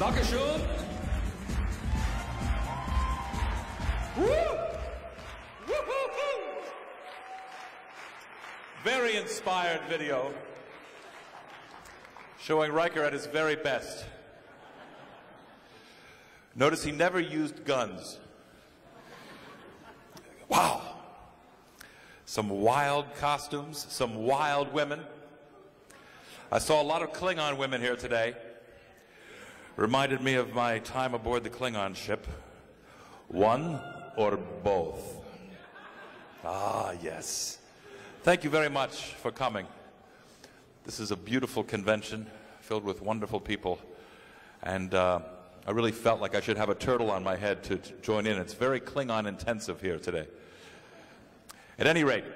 Dankeschön. Woo! Very inspired video, showing Riker at his very best. Notice he never used guns. Wow. Some wild costumes, some wild women. I saw a lot of Klingon women here today. Reminded me of my time aboard the Klingon ship. One or both? Ah, yes. Thank you very much for coming. This is a beautiful convention filled with wonderful people. And I really felt like I should have a turtle on my head to join in. It's very Klingon intensive here today. At any rate,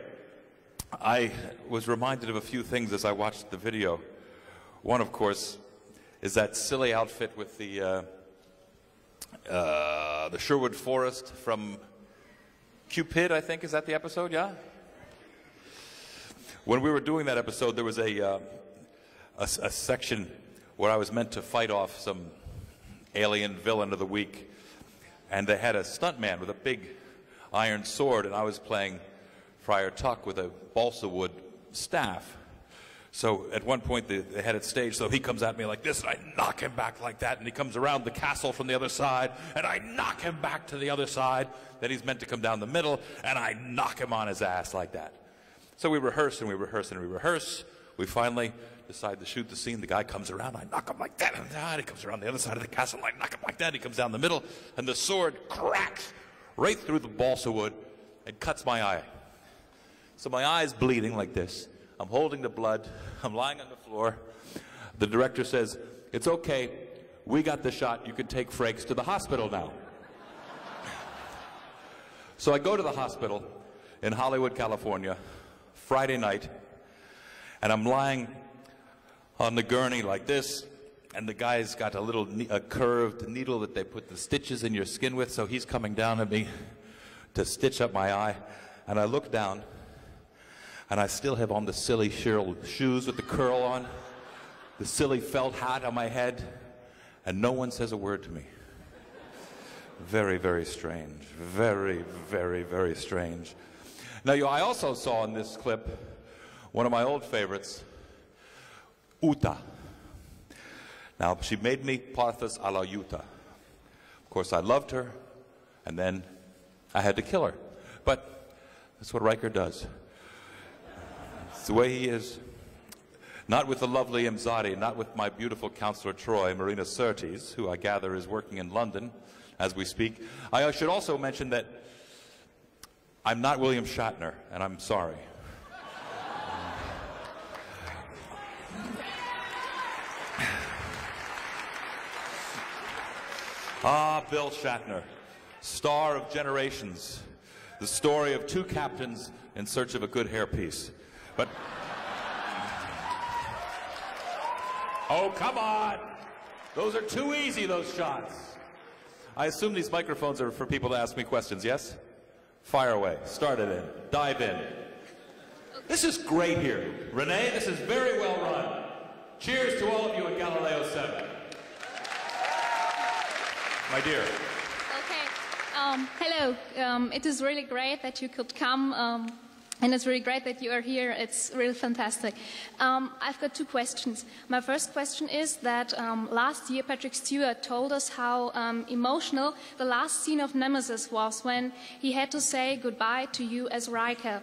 I was reminded of a few things as I watched the video. One, of course, is that silly outfit with the Sherwood Forest from Cupid, I think. Is that the episode? Yeah? When we were doing that episode, there was a section where I was meant to fight off some alien villain of the week. And they had a stuntman with a big iron sword, and I was playing Friar Tuck with a balsa wood staff. So at one point they had it staged, so he comes at me like this, and I knock him back like that, and he comes around the castle from the other side, and I knock him back to the other side. Then he's meant to come down the middle, and I knock him on his ass like that. So we rehearse, and we rehearse, and we rehearse. We finally decide to shoot the scene. The guy comes around, I knock him like that, and he comes around the other side of the castle, and I knock him like that. He comes down the middle, and the sword cracks right through the balsa wood and cuts my eye. So my eye's bleeding like this. I'm holding the blood. I'm lying on the floor. The director says, "It's okay. We got the shot. You can take Frakes to the hospital now." So I go to the hospital in Hollywood, California, Friday night, and I'm lying on the gurney like this, and the guy's got a curved needle that they put the stitches in your skin with, so he's coming down at me to stitch up my eye, and I look down, and I still have on the silly shoes with the curl on, the silly felt hat on my head, and no one says a word to me. Very, very strange. Very, very, very strange. Now, I also saw in this clip one of my old favorites, Uta. Now, she made me Parthas a la Uta. Of course, I loved her, and then I had to kill her. But that's what Riker does. It's the way he is. Not with the lovely Imzadi, not with my beautiful counselor Troy, Marina Sirtis, who I gather is working in London as we speak. I should also mention that I'm not William Shatner, and I'm sorry. Bill Shatner, star of Generations, the story of two captains in search of a good hairpiece. But, oh, come on! Those are too easy, those shots. I assume these microphones are for people to ask me questions, yes? Fire away. Start it in. Dive in. This is great here. Renee, this is very well run. Cheers to all of you at Galileo7. My dear. Okay. Hello. It is really great that you could come, and it's really great that you are here. It's really fantastic. I've got two questions. My first question is that last year Patrick Stewart told us how emotional the last scene of Nemesis was when he had to say goodbye to you as Riker.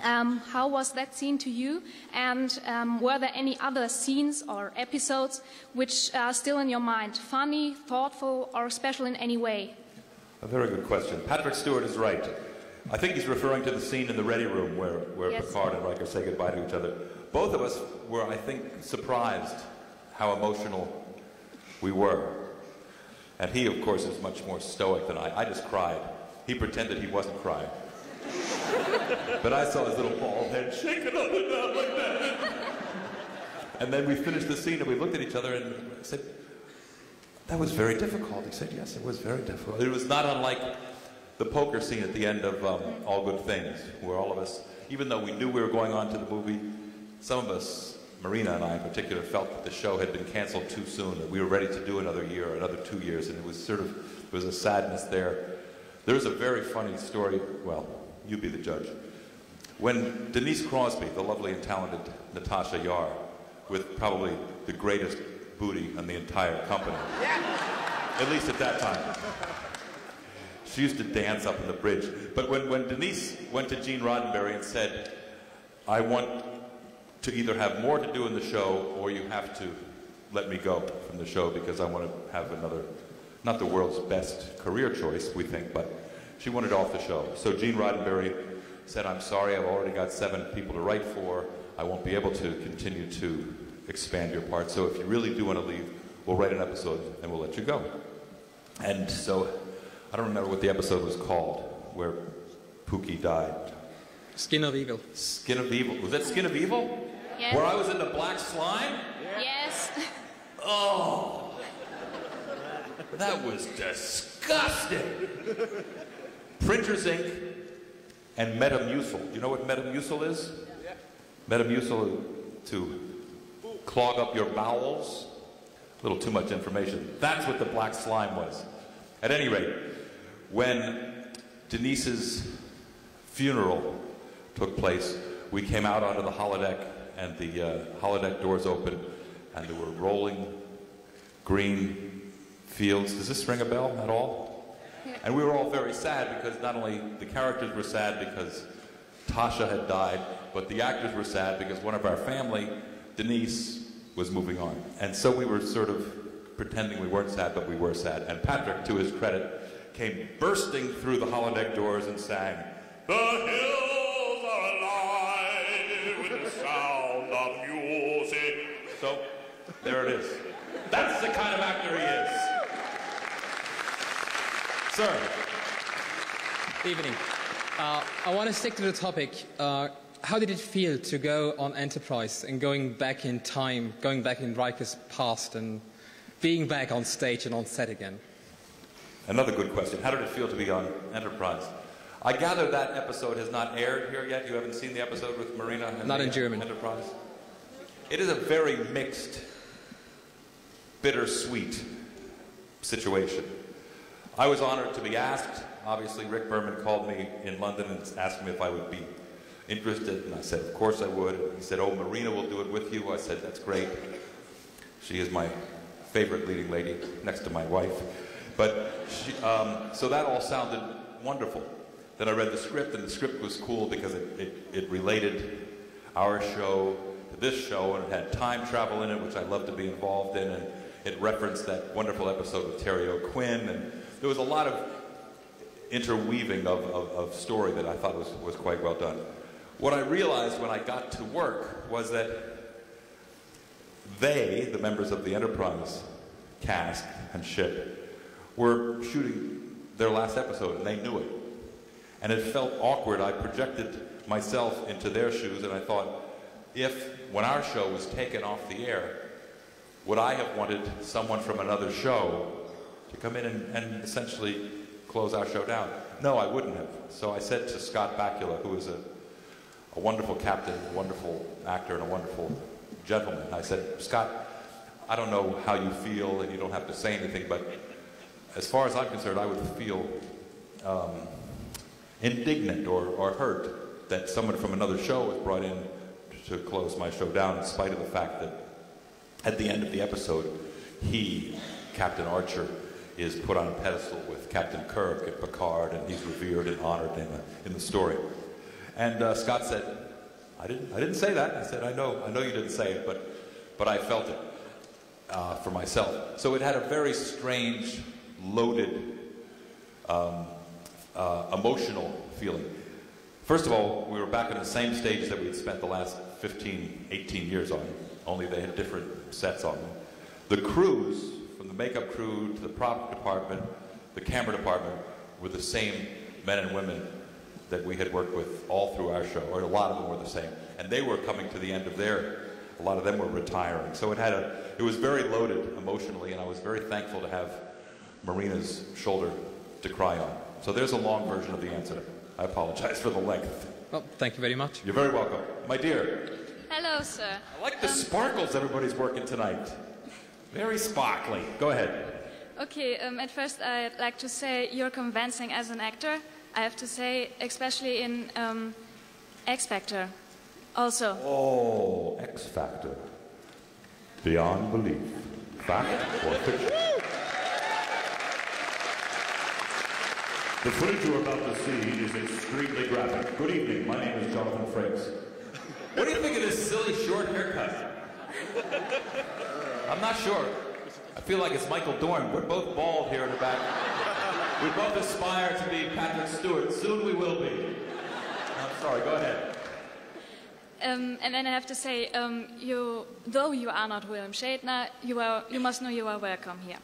How was that scene to you? And were there any other scenes or episodes which are still in your mind? Funny, thoughtful, or special in any way? A very good question. Patrick Stewart is right. I think he's referring to the scene in the Ready Room where yes. Picard and Riker say goodbye to each other. Both of us were, I think, surprised how emotional we were. And he, of course, is much more stoic than I. I just cried. He pretended he wasn't crying. But I saw his little bald head shaking up and down like that. And then we finished the scene and we looked at each other and said, "That was very difficult." He said, "Yes, it was very difficult." It was not unlike the poker scene at the end of All Good Things, where all of us, even though we knew we were going on to the movie, some of us Marina and I in particular felt that the show had been canceled too soon, that we were ready to do another year or another 2 years, and it was sort of, there was a sadness there. There's a very funny story, well, you be the judge. When Denise Crosby, the lovely and talented Natasha Yar, with probably the greatest booty in the entire company, at least at that time, she used to dance up in the bridge. But when Denise went to Gene Roddenberry and said, I want to either have more to do in the show or you have to let me go from the show because I want to have another, not the world's best career choice, we think, but she wanted off the show. So Gene Roddenberry said, I'm sorry, I've already got 7 people to write for. I won't be able to continue to expand your part. So if you really do want to leave, we'll write an episode and we'll let you go. And so, I don't remember what the episode was called, where Pookie died. Skin of Evil. Skin of Evil. Was that Skin of Evil? Yes. Where I was in the black slime? Yes. Oh, that was disgusting. Printer's ink and Metamucil. You know what Metamucil is? Yeah. Metamucil to clog up your bowels. A little too much information. That's what the black slime was. At any rate, when Denise's funeral took place, we came out onto the holodeck, and the holodeck doors opened, and there were rolling green fields. Does this ring a bell at all? Yeah. And we were all very sad because not only the characters were sad because Tasha had died, but the actors were sad because one of our family, Denise, was moving on. And so we were sort of pretending we weren't sad, but we were sad. And Patrick, to his credit, came bursting through the holodeck doors and sang, "The hills are alive with the sound of music." So, there it is. That's the kind of actor he is. Sir. Evening. I want to stick to the topic. How did it feel to go on Enterprise and going back in time, going back in Riker's past and being back on stage and on set again? Another good question. How did it feel to be on Enterprise? I gather that episode has not aired here yet. You haven't seen the episode with Marina and not in German. Enterprise? It is a very mixed, bittersweet situation. I was honored to be asked. Obviously, Rick Berman called me in London and asked me if I would be interested, and I said, of course I would. He said, oh, Marina will do it with you. I said, that's great. She is my favorite leading lady, next to my wife. But she, so that all sounded wonderful. Then I read the script, and the script was cool because it related our show to this show, and it had time travel in it, which I love to be involved in, and it referenced that wonderful episode with Terry O'Quinn, and there was a lot of interweaving of story that I thought was quite well done. What I realized when I got to work was that they, the members of the Enterprise cast and ship, were shooting their last episode, and they knew it. And it felt awkward. I projected myself into their shoes, and I thought, when our show was taken off the air, would I have wanted someone from another show to come in and essentially close our show down? No, I wouldn't have. So I said to Scott Bakula, who is a wonderful captain, a wonderful actor, and a wonderful gentleman. I said, Scott, I don't know how you feel, and you don't have to say anything, but as far as I'm concerned, I would feel indignant or hurt that someone from another show was brought in to close my show down, in spite of the fact that at the end of the episode, Captain Archer, is put on a pedestal with Captain Kirk and Picard, and he's revered and honored in the story. And Scott said, I didn't say that. I said, I know you didn't say it, but I felt it for myself. So it had a very strange, loaded, emotional feeling. First of all, we were back on the same stage that we had spent the last 15, 18 years on, only they had different sets on them. The crews, from the makeup crew to the prop department, the camera department, were the same men and women that we had worked with all through our show, or a lot of them were the same. And they were coming to the end of a lot of them were retiring. So it was very loaded emotionally, and I was very thankful to have Marina's shoulder to cry on. So there's a long version of the answer. I apologize for the length. Well, thank you very much. You're very welcome. My dear. Hello, sir. I like the sparkles everybody's working tonight. Very sparkly. Go ahead. Okay, at first I'd like to say you're convincing as an actor. I have to say, especially in X Factor. Also. Oh, X Factor. Beyond belief. Fact or fiction? The footage you're about to see is extremely graphic. Good evening, my name is Jonathan Frakes. What do you think of this silly short haircut? I'm not sure. I feel like it's Michael Dorn. We're both bald here in the back. We both aspire to be Patrick Stewart. Soon we will be. I'm sorry, go ahead. And then I have to say, though you are not William Shatner, you must know you are welcome here.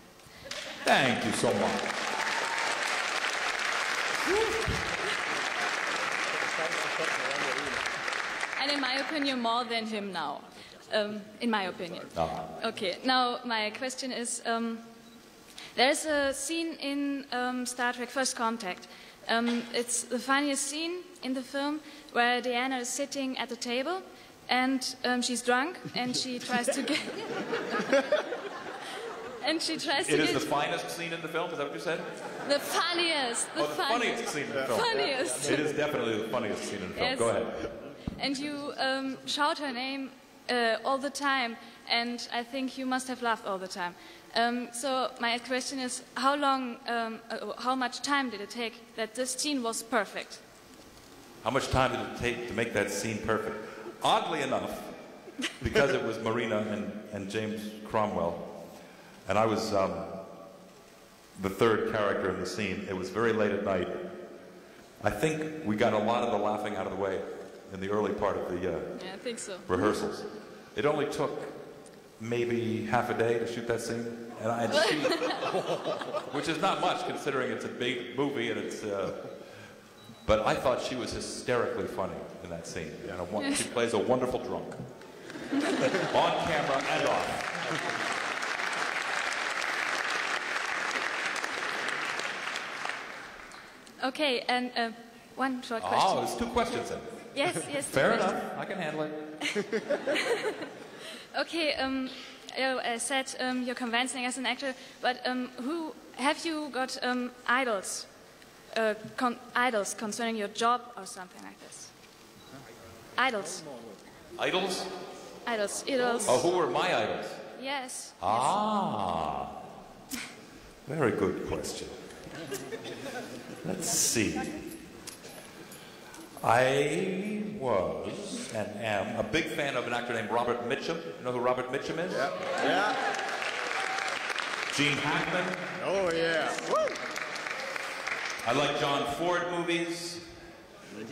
Thank you so much. And in my opinion, more than him now. In my opinion. Okay, now my question is, there's a scene in Star Trek First Contact. It's the funniest scene in the film where Diana is sitting at the table and she's drunk and she tries to get... and she tries to get... It is the finest scene in the film, is that what you said? The funniest. The funniest scene in the film. Funniest. It is definitely the funniest scene in the film. Yes. Go ahead. And you shout her name all the time, and I think you must have laughed all the time. So my question is, how much time did it take that this scene was perfect? How much time did it take to make that scene perfect? Oddly enough, because it was Marina and James Cromwell, and I was the third character in the scene, it was very late at night. I think we got a lot of the laughing out of the way in the early part of the yeah, I think so. rehearsals. It only took maybe half a day to shoot that scene, and she, which is not much considering it's a big movie and it's. But I thought she was hysterically funny in that scene. And she plays a wonderful drunk, on camera and off. Okay, and one short question. Oh, there's 2 questions in. Yes, yes. Fair enough. I can handle it. Okay, I said you're convincing as an actor, but who have you got idols? Idols concerning your job or something like this? Idols. Idols? Idols. Oh, who were my idols? Yes. Ah. Very good question. Let's see. I was and am a big fan of an actor named Robert Mitchum. You know who Robert Mitchum is? Yeah. Yeah. Gene Hackman. Oh, yeah. Woo! I like John Ford movies.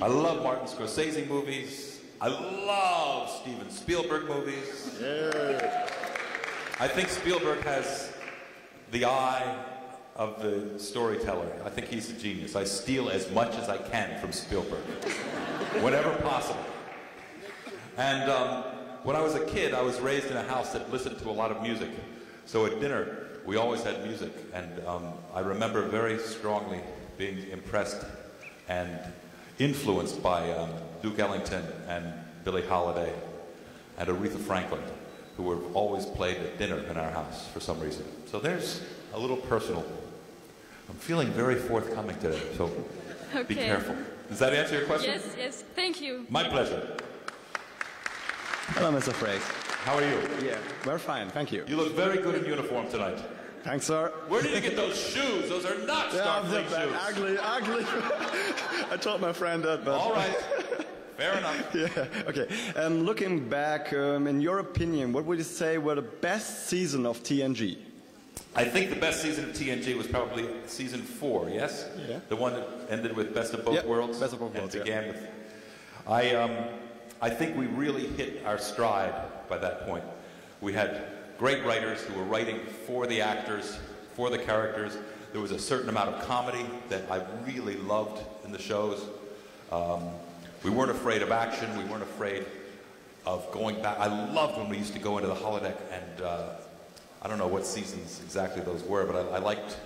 I love Martin Scorsese movies. I love Steven Spielberg movies. Yeah. I think Spielberg has the eye of the storyteller. I think he's a genius. I steal as much as I can from Spielberg, whenever possible. And when I was a kid, I was raised in a house that listened to a lot of music. So at dinner, we always had music. And I remember very strongly being impressed and influenced by Duke Ellington and Billie Holiday and Aretha Franklin, who were always played at dinner in our house for some reason. So there's a little personal. I'm feeling very forthcoming today, so be careful. Does that answer your question? Yes, yes. Thank you. My pleasure. Hello, Mr. Frakes. How are you? Yeah, we're fine, thank you. You look very good in uniform tonight. Thanks, sir. Where did you get those shoes? Those are not Starfleet shoes. Ugly. I told my friend that, but... All right. Fair enough. Yeah, okay. Looking back, in your opinion, what would you say were the best season of TNG? I think the best season of TNG was probably season 4, yes? Yeah. The one that ended with Best of Both Worlds? Best of Both Worlds, and began with... I think we really hit our stride by that point. We had great writers who were writing for the actors, for the characters. There was a certain amount of comedy that I really loved in the shows. We weren't afraid of action. We weren't afraid of going back. I loved when we used to go into the holodeck and I don't know what seasons exactly those were, but I liked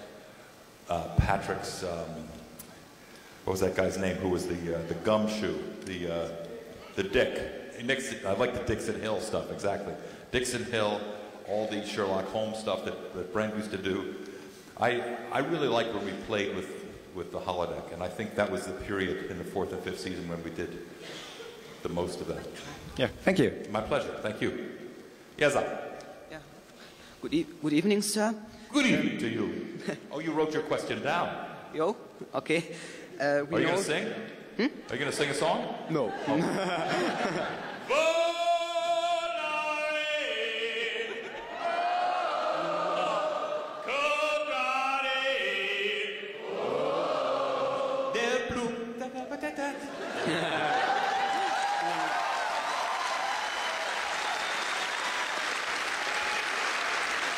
Patrick's, what was that guy's name who was the gumshoe, the dick I like the Dixon Hill stuff, exactly. Dixon Hill, all the Sherlock Holmes stuff that Brent used to do. I really liked when we played with the holodeck, and I think that was the period in the 4th and 5th season when we did the most of that. Yeah, thank you. My pleasure, thank you. Yes, sir. Yeah. Good evening, sir. Good evening to you. Oh, you wrote your question down. Yo, okay. Are you going to sing? Are you going to sing a song? No.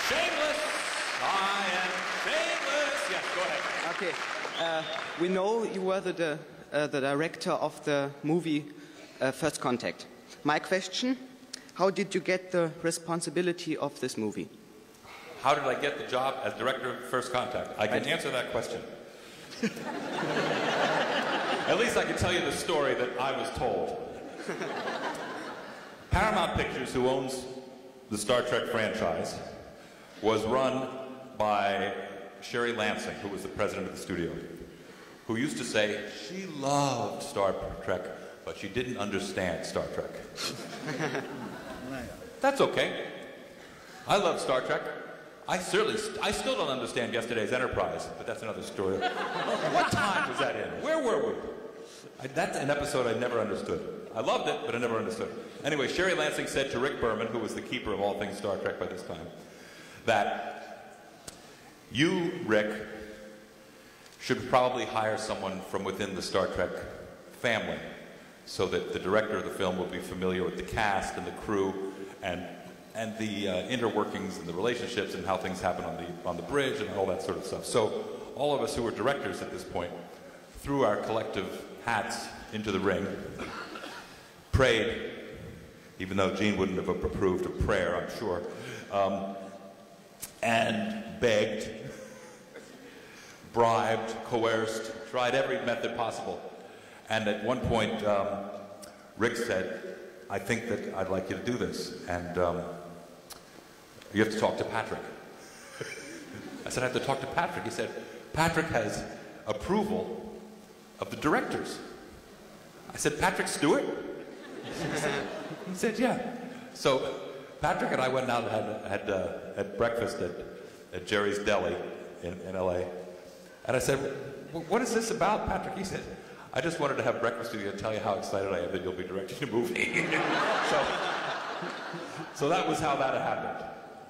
Shameless. I am shameless. Yes, go ahead. Okay. We know you were the director of the movie First Contact. My question, how did you get the responsibility of this movie? How did I get the job as director of First Contact? I can answer that question. At least I can tell you the story that I was told. Paramount Pictures, who owns the Star Trek franchise, was run by Sherry Lansing, who was the president of the studio, who used to say she loved Star Trek, but she didn't understand Star Trek. That's okay. I love Star Trek. I still don't understand yesterday's Enterprise, but that's another story. What time was that in? Where were we? That's an episode I never understood. I loved it, but I never understood. Anyway, Sherry Lansing said to Rick Berman, who was the keeper of all things Star Trek by this time, that you, Rick, should probably hire someone from within the Star Trek family so that the director of the film will be familiar with the cast and the crew and the interworkings and the relationships and how things happen on the bridge and all that sort of stuff. So all of us who were directors at this point threw our collective hats into the ring, prayed, even though Gene wouldn't have approved of prayer, I'm sure, and begged, bribed, coerced, tried every method possible. And at one point, Rick said, I think that I'd like you to do this, and you have to talk to Patrick. I said, I have to talk to Patrick. He said, Patrick has approval of the directors. I said, Patrick Stewart? He said, yeah. So Patrick and I went out and had breakfast at Jerry's Deli in LA. And I said, what is this about, Patrick? He said, I just wanted to have breakfast with you and tell you how excited I am that you'll be directing a movie. So that was how that happened.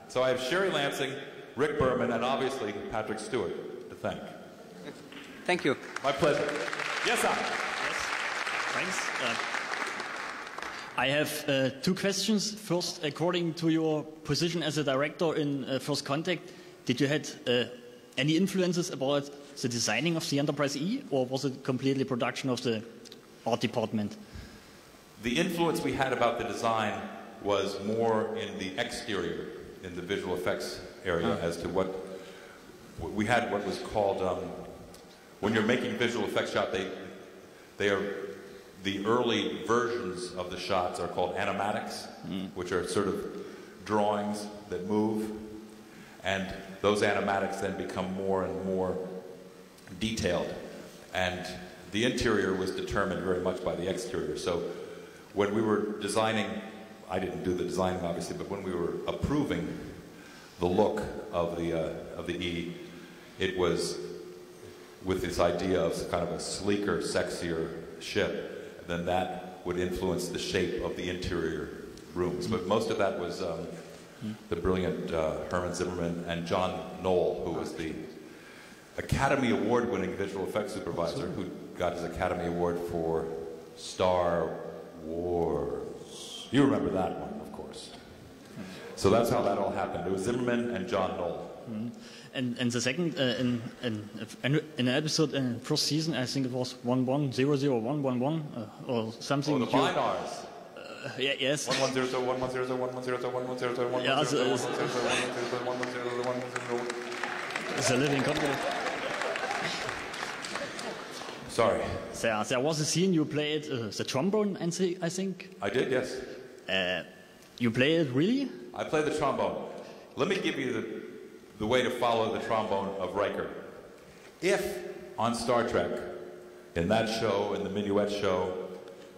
So I have Sherry Lansing, Rick Berman, and obviously Patrick Stewart to thank. Thank you. My pleasure. Yes, sir. Yes, thanks. I have two questions. First, according to your position as a director in First Contact, did you had any influences about the designing of the Enterprise E, or was it completely production of the art department? The influence we had about the design was more in the exterior, in the visual effects area, as to what we had. What was called when you're making visual effects shot, they are the early versions of the shots are called animatics, which are sort of drawings that move, and those animatics then become more and more detailed, and the interior was determined very much by the exterior. So when we were designing, I didn't do the designing obviously, but when we were approving the look of the E, it was with this idea of kind of a sleeker, sexier ship, then that would influence the shape of the interior rooms. But most of that was the brilliant Herman Zimmerman and John Knoll, who was the Academy Award-winning visual effects supervisor, who got his Academy Award for Star Wars. You remember that one, of course. So that's how that all happened. It was Zimmerman and John Knoll. And the second, in an episode in first season, I think it was 11001111 or something. Oh, the binars. Yeah, yes. 1100 1100 1100 1100 Yeah, it's a living company. Sorry. There was a scene you played the trombone, I think. I did, yes. You play it really? I play the trombone. Let me give you the way to follow the trombone of Riker. If on Star Trek, in that show, in the Minuet show,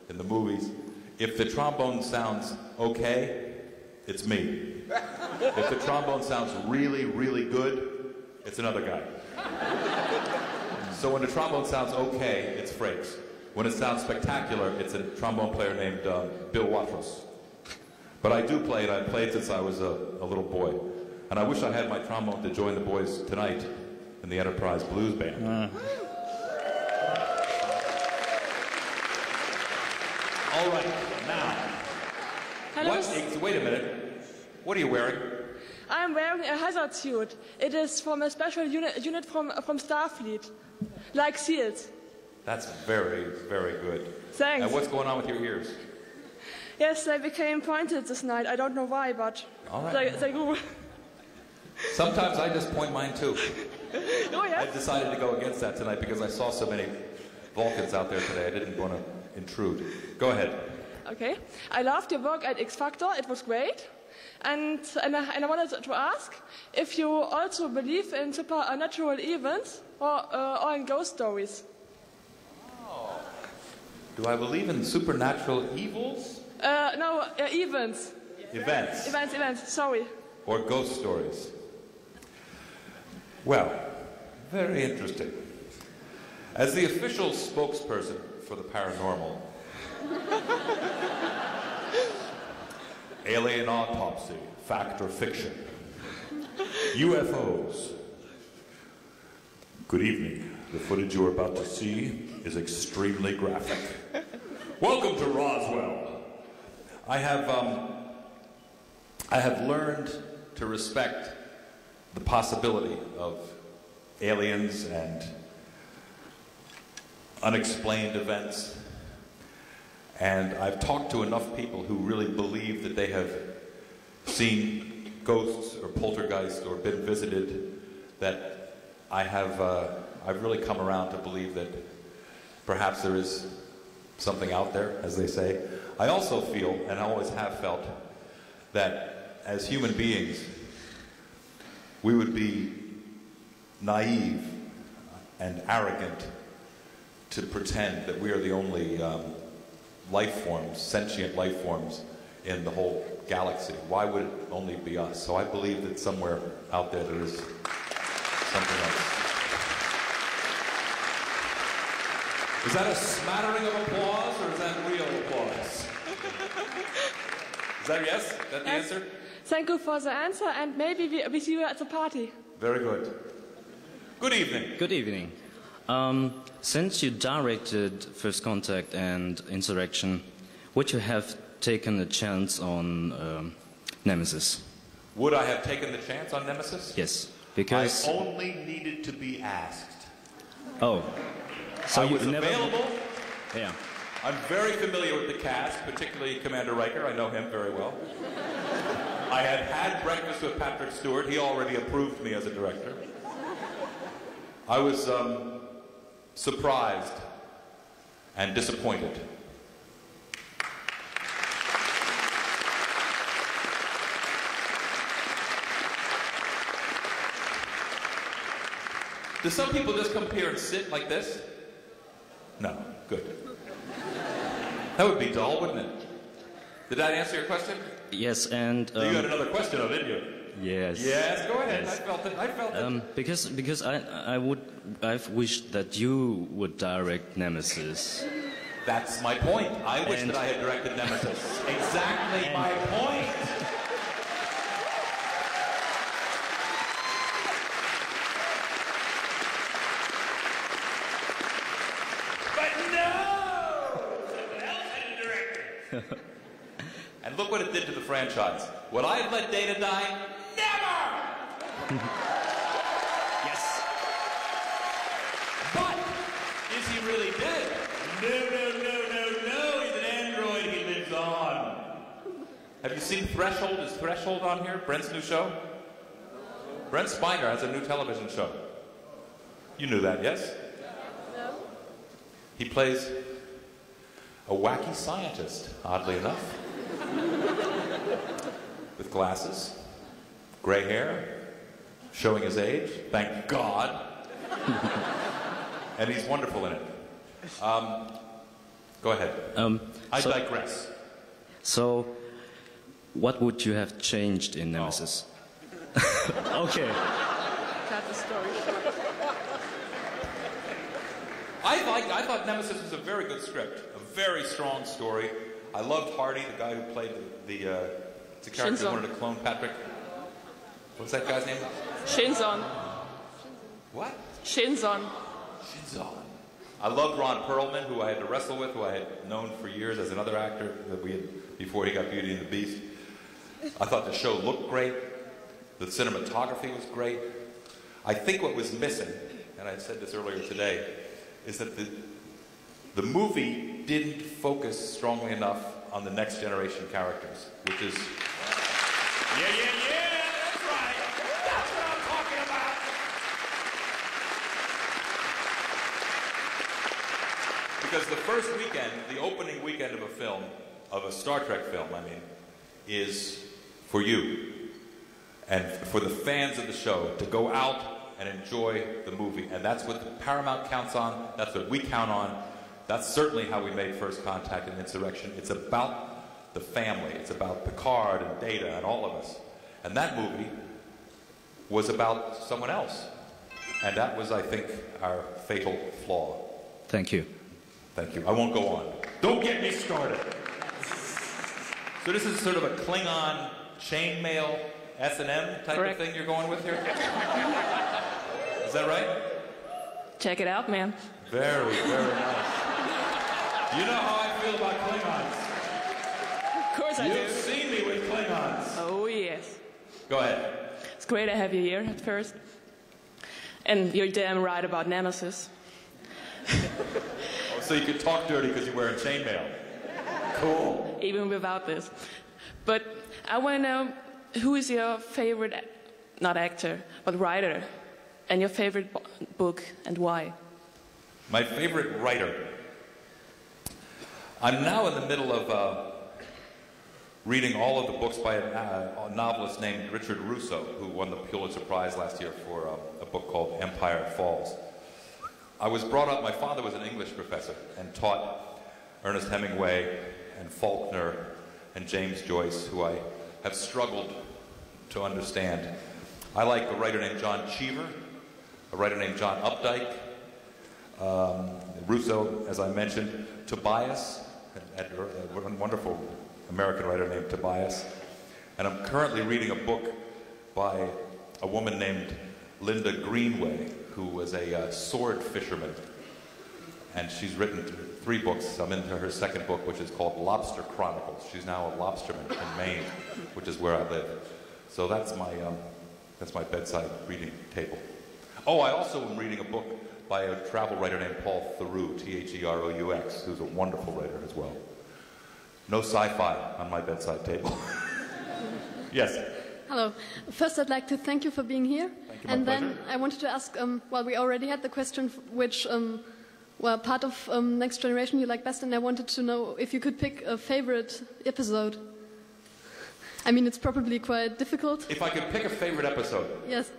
in the movies, if the trombone sounds okay, it's me. If the trombone sounds really, really good, it's another guy. So when the trombone sounds okay, it's Frakes. When it sounds spectacular, it's a trombone player named Bill Waltons. But I do play it. I played since I was a little boy. And I wish I had my trombone to join the boys tonight in the Enterprise Blues Band. All right, now. Hello. Wait a minute. What are you wearing? I'm wearing a hazard suit. It is from a special unit from Starfleet, like SEALs. That's very, very good. Thanks. And what's going on with your ears? Yes, they became pointed this night. I don't know why, but All right. they grew. Sometimes I just point mine too. Oh, yeah? I decided to go against that tonight because I saw so many Vulcans out there today. I didn't want to intrude. Go ahead. Okay. I loved your work at X Factor. It was great. And I wanted to ask if you also believe in supernatural events or in ghost stories. Oh. Do I believe in supernatural evils? No, events. Events. Events, sorry. Or ghost stories. Well, very interesting. As the official spokesperson for the paranormal, alien autopsy, fact or fiction, UFOs. Good evening. The footage you are about to see is extremely graphic. Welcome to Roswell. I have learned to respect the possibility of aliens and unexplained events. And I've talked to enough people who really believe that they have seen ghosts or poltergeists or been visited that I've really come around to believe that perhaps there is something out there, as they say. I also feel, and I always have felt, that as human beings, we would be naive and arrogant to pretend that we are the only life forms, sentient life forms in the whole galaxy. Why would it only be us? So I believe that somewhere out there there is something else. Is that a smattering of applause or is that real applause? Is that yes? Is that the answer? Thank you for the answer, and maybe we see you at the party. Very good. Good evening. Good evening. Since you directed First Contact and Insurrection, would you have taken a chance on Nemesis? Would I have taken the chance on Nemesis? Yes, because I only needed to be asked. Oh, so I you was never... available. Yeah. I'm very familiar with the cast, particularly Commander Riker. I know him very well. I had breakfast with Patrick Stewart. He already approved me as a director. I was surprised and disappointed. Do some people just come here and sit like this? No, good. That would be dull, wouldn't it? Did that answer your question? Yes, and... You had another question, didn't you? Yes. Yes, go ahead. Yes. I felt it. Because I've wished that you would direct Nemesis. That's my point. I wish that I had directed Nemesis. Exactly my point. But no! Someone else had a director. And look what it did to the franchise. Would I have let Data die? Never! Yes. But is he really dead? No. He's an android. He lives on. Have you seen Threshold? Is Threshold on here? Brent's new show? Brent Spiner has a new television show. You knew that, yes? No. He plays a wacky scientist, oddly enough, with glasses, gray hair, showing his age, thank God. And he's wonderful in it. Go ahead. I digress. So, what would you have changed in Nemesis? Okay. Cut the story short. I thought Nemesis was a very good script, a very strong story. I loved Hardy, the guy who played the character who wanted to clone Patrick. What's that guy's name? Shinzon. What? Shinzon. I loved Ron Perlman, who I had to wrestle with, who I had known for years as another actor that we had before he got Beauty and the Beast. I thought the show looked great. The cinematography was great. I think what was missing, and I said this earlier today, is that the movie didn't focus strongly enough on the next generation characters, which is... Yeah, that's right. That's what I'm talking about. Because the first weekend, the opening weekend of a film, of a Star Trek film, I mean, is for you and for the fans of the show to go out and enjoy the movie. And that's what Paramount counts on. That's what we count on. That's certainly how we made First Contact and Insurrection. It's about the family. It's about Picard and Data and all of us. And that movie was about someone else. And that was, I think, our fatal flaw. Thank you. Thank you. I won't go on. Don't get me started. So this is sort of a Klingon chainmail S&M type Correct. of thing you're going with here? Is that right? Check it out, man. Very, very nice. You know how I feel about Klingons. Of course I do. You've seen me with Klingons. Oh, yes. Go ahead. It's great to have you here at first. And you're damn right about Nemesis. Oh, so you can talk dirty because you're wearing chainmail. Cool. Even without this. But I want to know, who is your favorite, not actor, but writer, and your favorite book, and why? My favorite writer. I'm now in the middle of reading all of the books by a novelist named Richard Russo, who won the Pulitzer Prize last year for a book called Empire Falls. I was brought up, my father was an English professor and taught Ernest Hemingway and Faulkner and James Joyce, who I have struggled to understand. I like a writer named John Cheever, a writer named John Updike, Russo, as I mentioned, Tobias, a wonderful American writer named Tobias. And I'm currently reading a book by a woman named Linda Greenway, who was a sword fisherman. And she's written 3 books. I'm into her second book, which is called Lobster Chronicles. She's now a lobsterman in Maine, which is where I live. So that's my bedside reading table. Oh, I also am reading a book by a travel writer named Paul Theroux, T-H-E-R-O-U-X, who's a wonderful writer as well. No sci-fi on my bedside table. Yes? Hello. First, I'd like to thank you for being here. Thank you, and my then pleasure. I wanted to ask, well, we already had the question which part of Next Generation you like best, and I wanted to know if you could pick a favorite episode. I mean, it's probably quite difficult. If I could pick a favorite episode. Yes.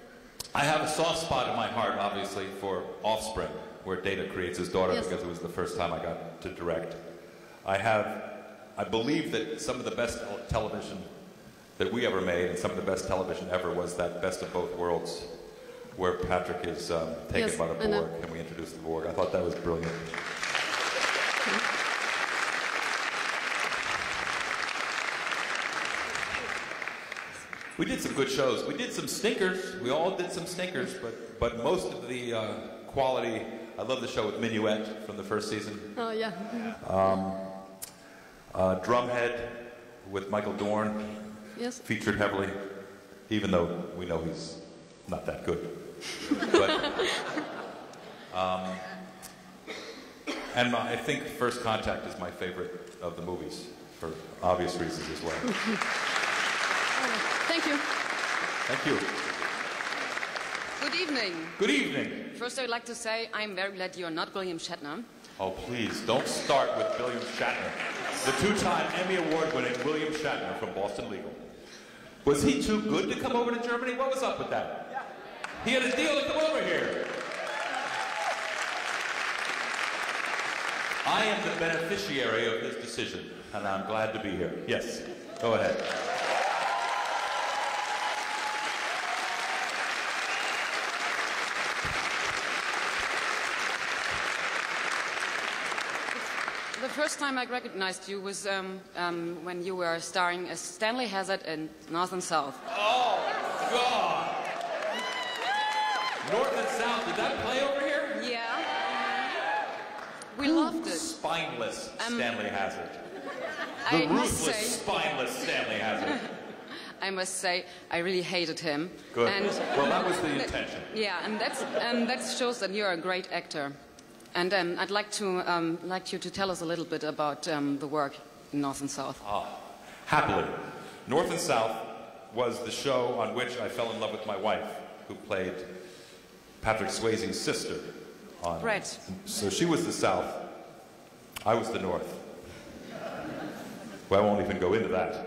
I have a soft spot in my heart, obviously, for Offspring, where Data creates his daughter, Yes. because it was the first time I got to direct. I believe that some of the best television that we ever made, and some of the best television ever, was that Best of Both Worlds, where Patrick is taken Yes, by the I know. Borg, and we introduced the Borg. I thought that was brilliant. We did some good shows. We did some stinkers. We all did some stinkers, but most of the quality. I love the show with Minuet from the first season. Oh, yeah. Drumhead with Michael Dorn. Yes. Featured heavily, even though we know he's not that good. But, and I think First Contact is my favorite of the movies, for obvious reasons as well. Thank you. Thank you. Good evening. Good evening. First, I would like to say I'm very glad you're not William Shatner. Oh, please, don't start with William Shatner. The two-time Emmy Award-winning William Shatner from Boston Legal. Was he too good to come over to Germany? What was up with that? He had a deal to come over here. I am the beneficiary of his decision, and I'm glad to be here. Yes, go ahead. The first time I recognized you was when you were starring as Stanley Hazard in North and South. Oh, God! North and South, did that play over here? Yeah. We loved it. Spineless Stanley Hazard. I The must ruthless, say, spineless Stanley Hazard. I must say, I really hated him. Good. And, Well, that was the intention. Yeah, and that shows that you're a great actor. And I'd like you to tell us a little bit about the work in North and South. Happily. North and South was the show on which I fell in love with my wife, who played Patrick Swayze's sister. Right. So she was the South, I was the North. Well, I won't even go into that.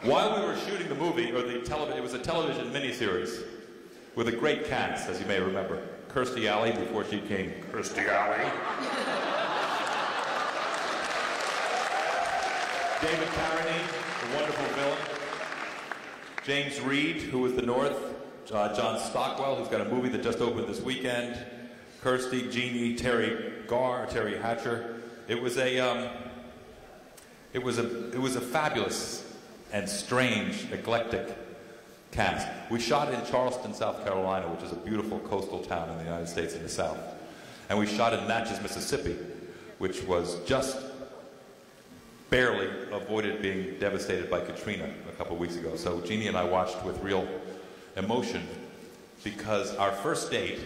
While we were shooting the movie, or it was a television miniseries with a great cast, as you may remember. Kirstie Alley, before she became Kirstie Alley. David Carradine, the wonderful villain. James Reed, who was the North. John Stockwell, who's got a movie that just opened this weekend. Kirstie, Jeannie, Terry Hatcher. It was a fabulous and strange, eclectic cast. We shot in Charleston, South Carolina, which is a beautiful coastal town in the United States in the South. And we shot in Natchez, Mississippi, which was just barely avoided being devastated by Katrina a couple weeks ago. So Jeannie and I watched with real emotion because our first date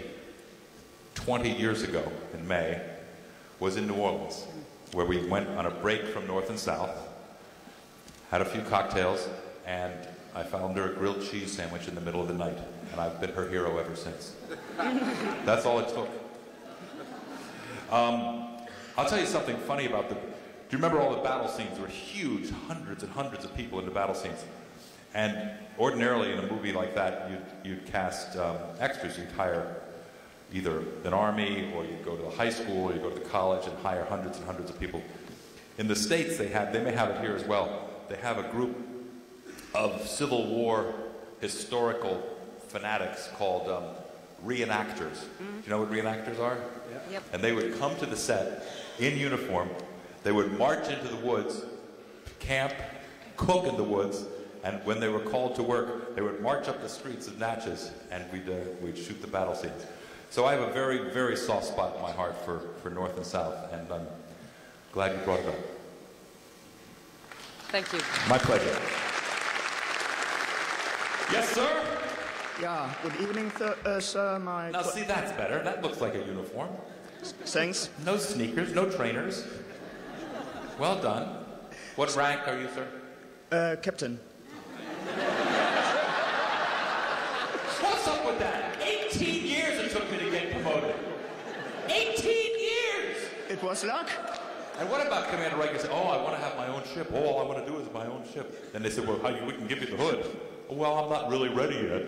20 years ago in May was in New Orleans, where we went on a break from North and South, had a few cocktails, and I found her a grilled cheese sandwich in the middle of the night, and I've been her hero ever since. That's all it took. I'll tell you something funny about do you remember all the battle scenes? There were huge, hundreds and hundreds of people in the battle scenes. And ordinarily in a movie like that, you'd cast extras. You'd hire either an army, or you'd go to the high school, or you'd go to the college and hire hundreds and hundreds of people. In the States, they may have it here as well. They have a group of Civil War historical fanatics called reenactors. Do you know what reenactors are? Yep. And they would come to the set in uniform. They would march into the woods, camp, cook in the woods, and when they were called to work, they would march up the streets of Natchez, and we'd shoot the battle scenes. So I have a very, very soft spot in my heart for North and South, and I'm glad you brought it up. Thank you. My pleasure. Yes, sir? Yeah, good evening, sir. Now, see, that's better. That looks like a uniform. Thanks. No sneakers, no trainers. Well done. What rank are you, sir? Captain. What's up with that? 18 years it took me to get promoted. 18 years! It was luck. And what about Commander Riker saying, oh, I want to have my own ship. Oh, all I want to do is my own ship. Then they said, well, we can give you the hood. Oh, well, I'm not really ready yet.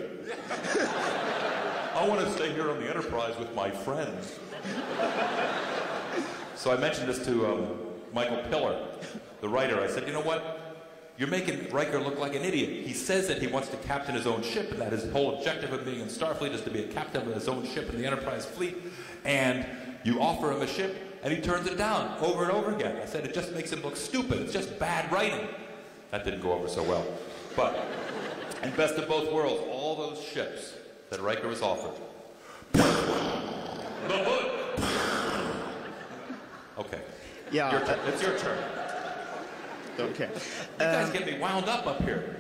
I want to stay here on the Enterprise with my friends. So I mentioned this to Michael Piller, the writer. I said, you know what? You're making Riker look like an idiot. He says that he wants to captain his own ship, and that his whole objective of being in Starfleet is to be a captain of his own ship in the Enterprise fleet. And you offer him a ship, and he turns it down over and over again. I said, it just makes him look stupid. It's just bad writing. That didn't go over so well. But in Best of Both Worlds, all those ships that Riker was offered. The hood. Okay. Yeah. Your turn. It's your turn. Okay. You guys get me wound up here.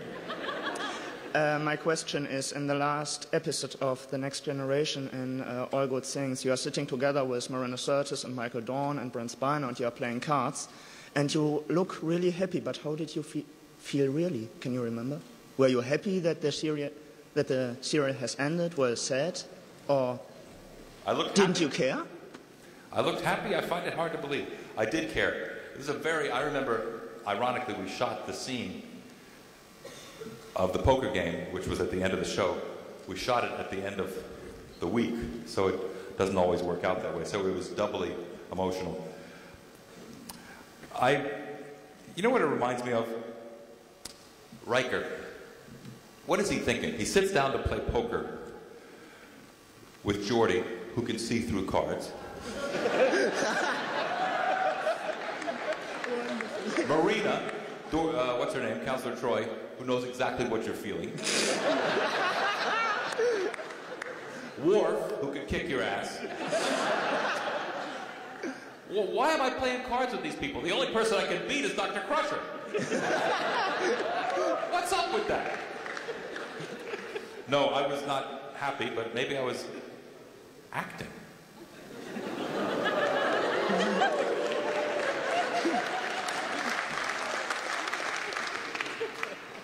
My question is, in the last episode of The Next Generation in All Good Things, you are sitting together with Marina Sirtis and Michael Dorn and Brent Spiner, and you are playing cards, and you look really happy, but how did you feel really? Can you remember? Were you happy that the serial has ended? Were you sad? Or I looked Didn't you care? I looked happy. I find it hard to believe. I did care. It was I remember, ironically, we shot the scene of the poker game, which was at the end of the show. We shot it at the end of the week, so it doesn't always work out that way. So it was doubly emotional. You know what it reminds me of? Riker. What is he thinking? He sits down to play poker with Geordi, who can see through cards. Marina, what's her name? Counselor Troy, who knows exactly what you're feeling. Worf, who can kick your ass. Well, why am I playing cards with these people? The only person I can beat is Dr. Crusher. What's up with that? No, I was not happy, but maybe I was acting.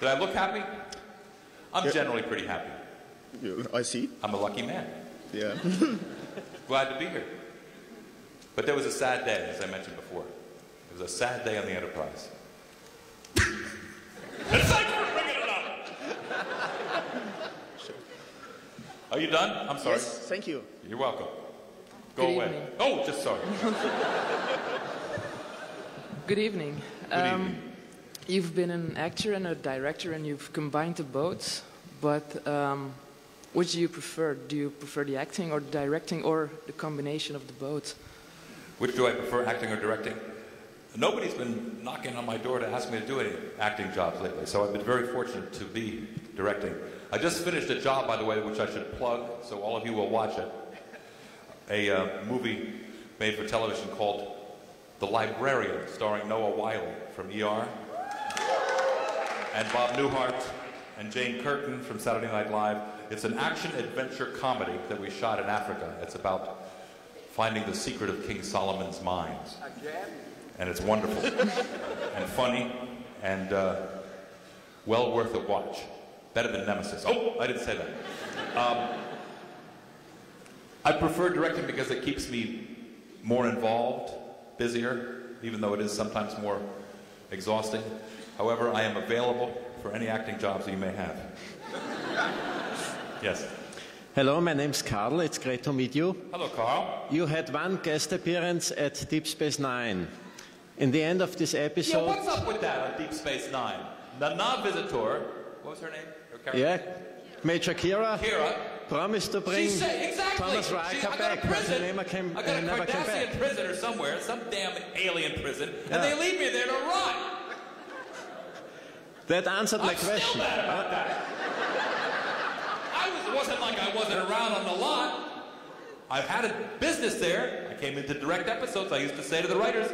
Did I look happy? I'm generally pretty happy. I see. I'm a lucky man. Yeah. Glad to be here. But there was a sad day, as I mentioned before. It was a sad day on the Enterprise. And thanks for bringing it up! Are you done? I'm sorry. Yes, thank you. You're welcome. Go Good away. evening. Oh, just sorry. Good evening. Good evening. You've been an actor and a director, and you've combined the both. But which do you prefer? Do you prefer the acting or the directing, or the combination of the both? Which do I prefer, acting or directing? Nobody's been knocking on my door to ask me to do any acting jobs lately, so I've been very fortunate to be directing. I just finished a job, by the way, which I should plug, so all of you will watch it. A movie made for television called The Librarian, starring Noah Wiley from ER, and Bob Newhart and Jane Curtin from Saturday Night Live. It's an action-adventure comedy that we shot in Africa. It's about finding the secret of King Solomon's mines. And it's wonderful and funny and well worth a watch. Better than Nemesis. Oh, I didn't say that. I prefer directing because it keeps me more involved, busier, even though it is sometimes more exhausting. However, I am available for any acting jobs that you may have. Yes. Hello, my name's Carl. It's great to meet you. Hello, Carl. You had one guest appearance at Deep Space Nine. In the end of this episode... Yeah, what's up with that on Deep Space Nine? Nana Visitor, what was her name? Her character? Yeah, Major Kira promised to bring exactly. Thomas Riker back, but he never came I got a back. Cardassian prison or somewhere, some damn alien prison, and they leave me there to rot. That answered my question. I'm still mad about that. It wasn't like I wasn't around on the lot. I've had a business there. I came in to direct episodes. I used to say to the writers,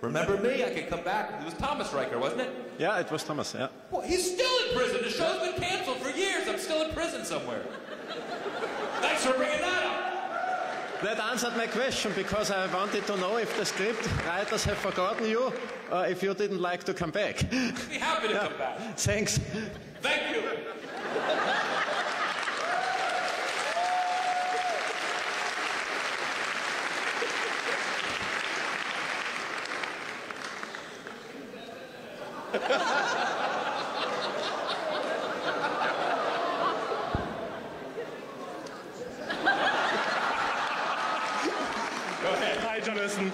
remember me? I can come back. It was Thomas Riker, wasn't it? Yeah, it was Thomas, yeah. Well, he's still in prison. The show's been canceled for years. I'm still in prison somewhere. Thanks for bringing that up. That answered my question, because I wanted to know if the script writers have forgotten you, or if you didn't like to come back. I'd be happy to come back. Thanks. Thank you. Hi, Jonathan.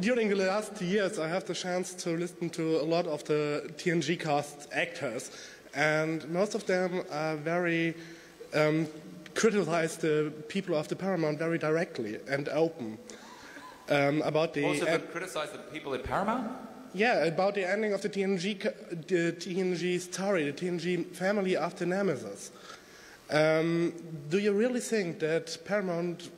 During the last years, I have the chance to listen to a lot of the TNG cast actors, and most of them are very criticize the people of the Paramount very directly and open about the. Most of them criticize the people at Paramount? Yeah, about the ending of the TNG story, the TNG family after Nemesis. Do you really think that Paramount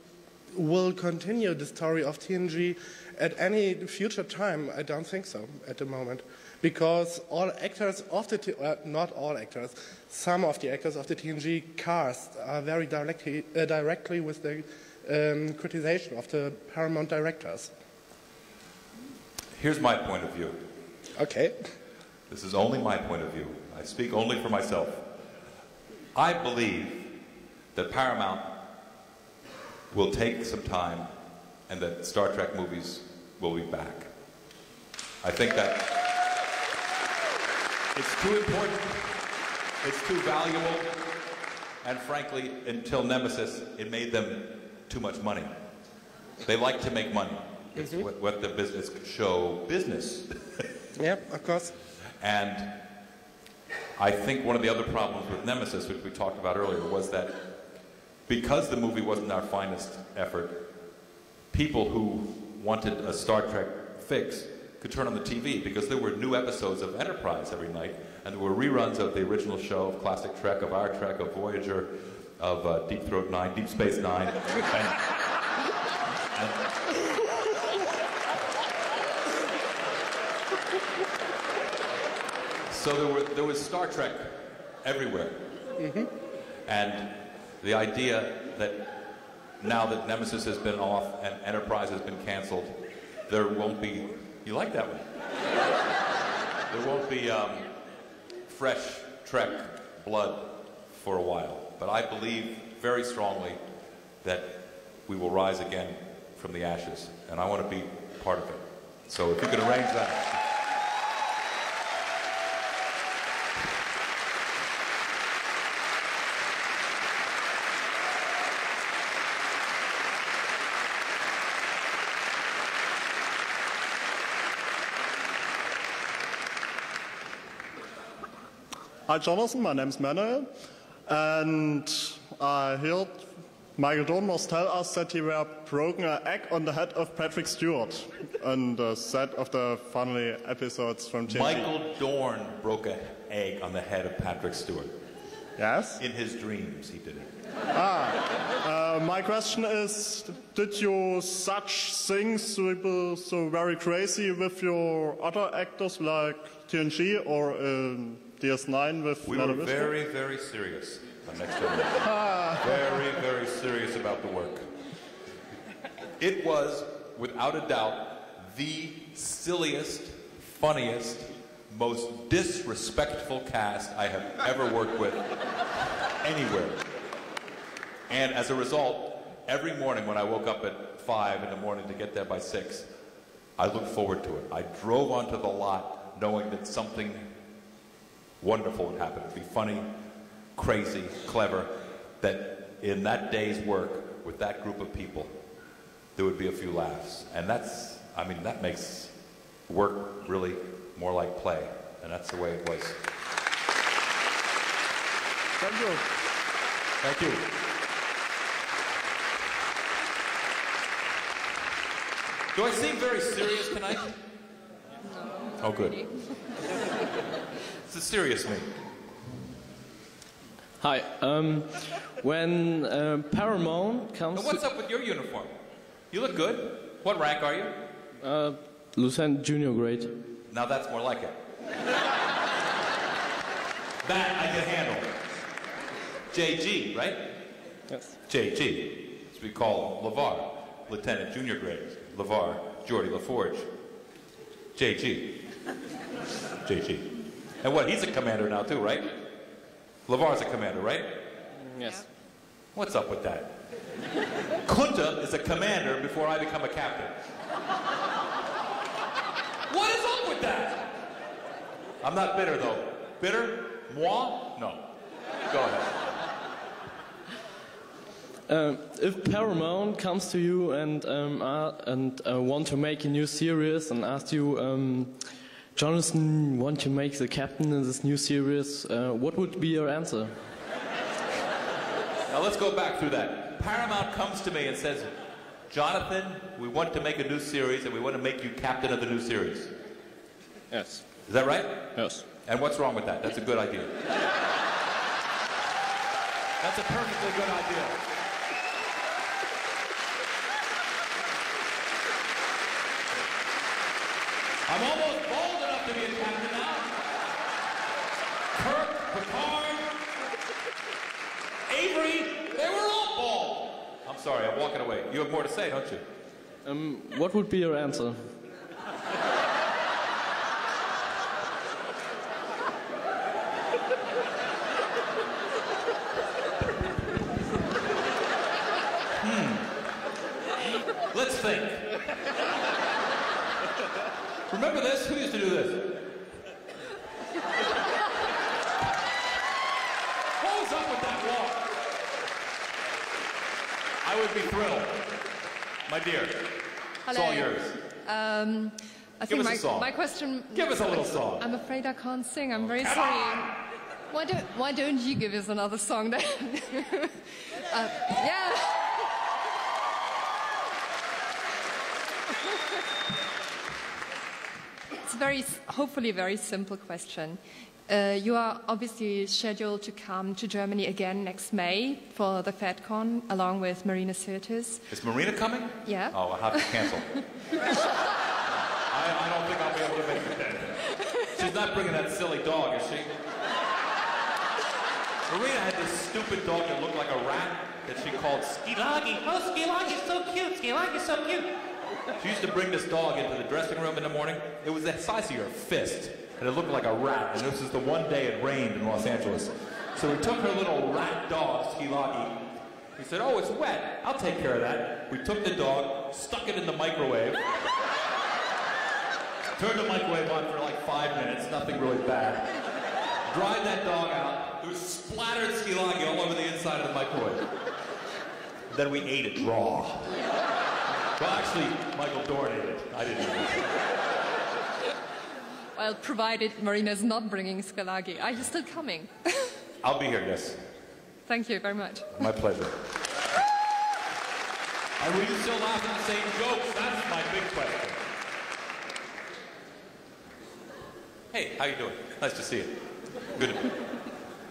will continue the story of TNG at any future time? I don't think so at the moment, because all actors of the not all actors, some of the actors of the TNG cast are very directly with the criticization of the Paramount directors. Here's my point of view. Okay. This is only my point of view. I speak only for myself. I believe that Paramount will take some time and that Star Trek movies will be back. I think that it's too important, it's too valuable, and frankly, until Nemesis, it made them too much money. They like to make money. It's what the business show business. Yep, of course. And I think one of the other problems with Nemesis, which we talked about earlier, was that because the movie wasn't our finest effort, people who wanted a Star Trek fix could turn on the TV because there were new episodes of Enterprise every night, and there were reruns of the original show, of Classic Trek, of Our Trek, of Voyager, of Deep Throat 9, Deep Space Nine. So there was Star Trek everywhere. And the idea that now that Nemesis has been off and Enterprise has been canceled, there won't be, you like that one? There won't be fresh Trek blood for a while. But I believe very strongly that we will rise again from the ashes, and I want to be part of it. So if you could arrange that. Hi Jonathan, my name's Manuel, and I heard Michael Dorn must tell us that he were broken an egg on the head of Patrick Stewart on the set of the finale episodes from TNG. Michael Dorn broke an egg on the head of Patrick Stewart. Yes? In his dreams, he did it. My question is, did you such things so very crazy with your other actors like TNG or DS9 with We were very, very serious on Next Generation. Very, very serious about the work. It was, without a doubt, the silliest, funniest, most disrespectful cast I have ever worked with anywhere. And as a result, every morning when I woke up at 5 in the morning to get there by 6, I looked forward to it. I drove onto the lot knowing that something wonderful would happen. It'd be funny, crazy, clever, that in that day's work with that group of people, there would be a few laughs. And that's, I mean, that makes work really more like play. And that's the way it was. Thank you. Thank you. Do I seem very serious tonight? No. Oh, good. It's a serious me. Hi. When Paramount comes. Now what's up with your uniform? You look good. What rank are you? Lieutenant Junior grade. Now that's more like it. That I can handle. JG, right? Yes. JG. As we call LeVar, Lieutenant Junior grade. LeVar, Geordie LaForge. JG. JG. And what, he's a commander now too, right? LeVar's a commander, right? Yes. What's up with that? Kunta is a commander before I become a captain. What is up with that? I'm not bitter though. Bitter? Moi? No. Go ahead. If Paramount comes to you and want to make a new series and asks you, Jonathan, want to make the captain in this new series, what would be your answer? Now let's go back through that. Paramount comes to me and says, Jonathan, we want to make a new series and we want to make you captain of the new series. Yes. Is that right? Yes. And what's wrong with that? That's a good idea. That's a perfectly good idea. I'm almost bold enough to be a captain now. Kirk, Picard, Avery, they were all bald. I'm sorry, I'm walking away. You have more to say, don't you? What would be your answer? think. Remember this? Who used to do this? What was up with that walk? I would be thrilled. My dear, it's all yours. I Give think us a song. my question... Give us a little song. I'm afraid I can't sing. I'm very sorry. Why don't you give us another song then? Yeah. It's hopefully a very simple question. You are obviously scheduled to come to Germany again next May for the FedCon along with Marina Sirtis. Is Marina coming? Yeah. Oh, I'll have to cancel. I don't think I'll be able to make it then. She's not bringing that silly dog, is she? Marina had this stupid dog that looked like a rat that she called Skilagi. Oh, Skilagi's so cute. Skilagi's so cute. She used to bring this dog into the dressing room in the morning. It was the size of your fist, and it looked like a rat. And this was the one day it rained in Los Angeles. So we took her little rat dog, Skilagi. He said, oh, it's wet. I'll take care of that. We took the dog, stuck it in the microwave, turned the microwave on for like 5 minutes, nothing really bad. Dried that dog out. There was splattered Skilagi all over the inside of the microwave. Then we ate it raw. Well, actually, Michael Dorn ate it. I didn't eat it. Well, provided Marina's not bringing Skalagi. Are you still coming? I'll be here, yes. Thank you very much. My pleasure. And will you still laugh at the same jokes? That's my big question. Hey, how you doing? Nice to see you. Good.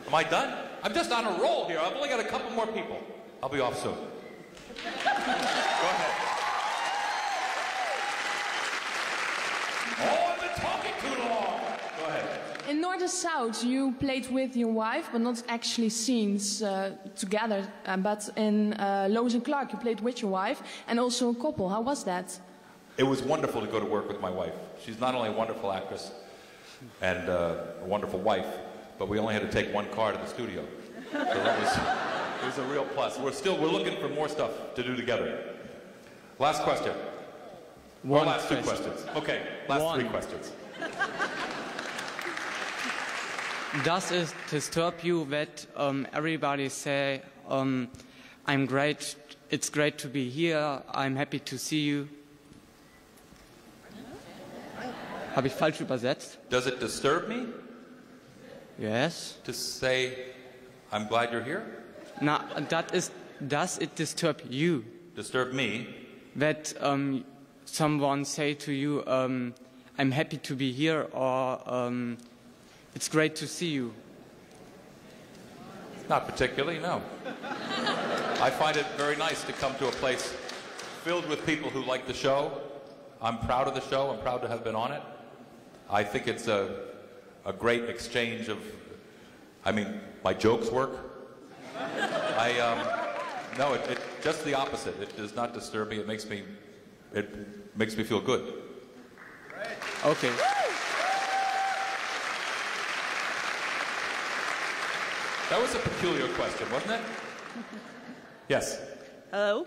Am I done? I'm just on a roll here. I've only got a couple more people. I'll be off soon. Go ahead. Oh, I've been talking too long. Go ahead. In North and South, you played with your wife, but not actually scenes together. But in Lois and Clark, you played with your wife and also a couple. How was that? It was wonderful to go to work with my wife. She's not only a wonderful actress and a wonderful wife, but we only had to take one car to the studio. So it was a real plus. We're looking for more stuff to do together. Last question. Last two questions. Okay, last 3 questions. Does it disturb you that everybody say, I'm great, it's great to be here, I'm happy to see you? Habe ich falsch übersetzt? Does it disturb me? Yes. To say, I'm glad you're here? Na, does it disturb you? Disturb me? That someone say to you, I'm happy to be here, or it's great to see you? Not particularly, no. I find it very nice to come to a place filled with people who like the show. I'm proud of the show. I'm proud to have been on it. I think it's a great exchange of, I mean, my jokes work. No, it just the opposite. It does not disturb me. It makes me feel good. Okay. That was a peculiar question, wasn't it? Yes. Hello.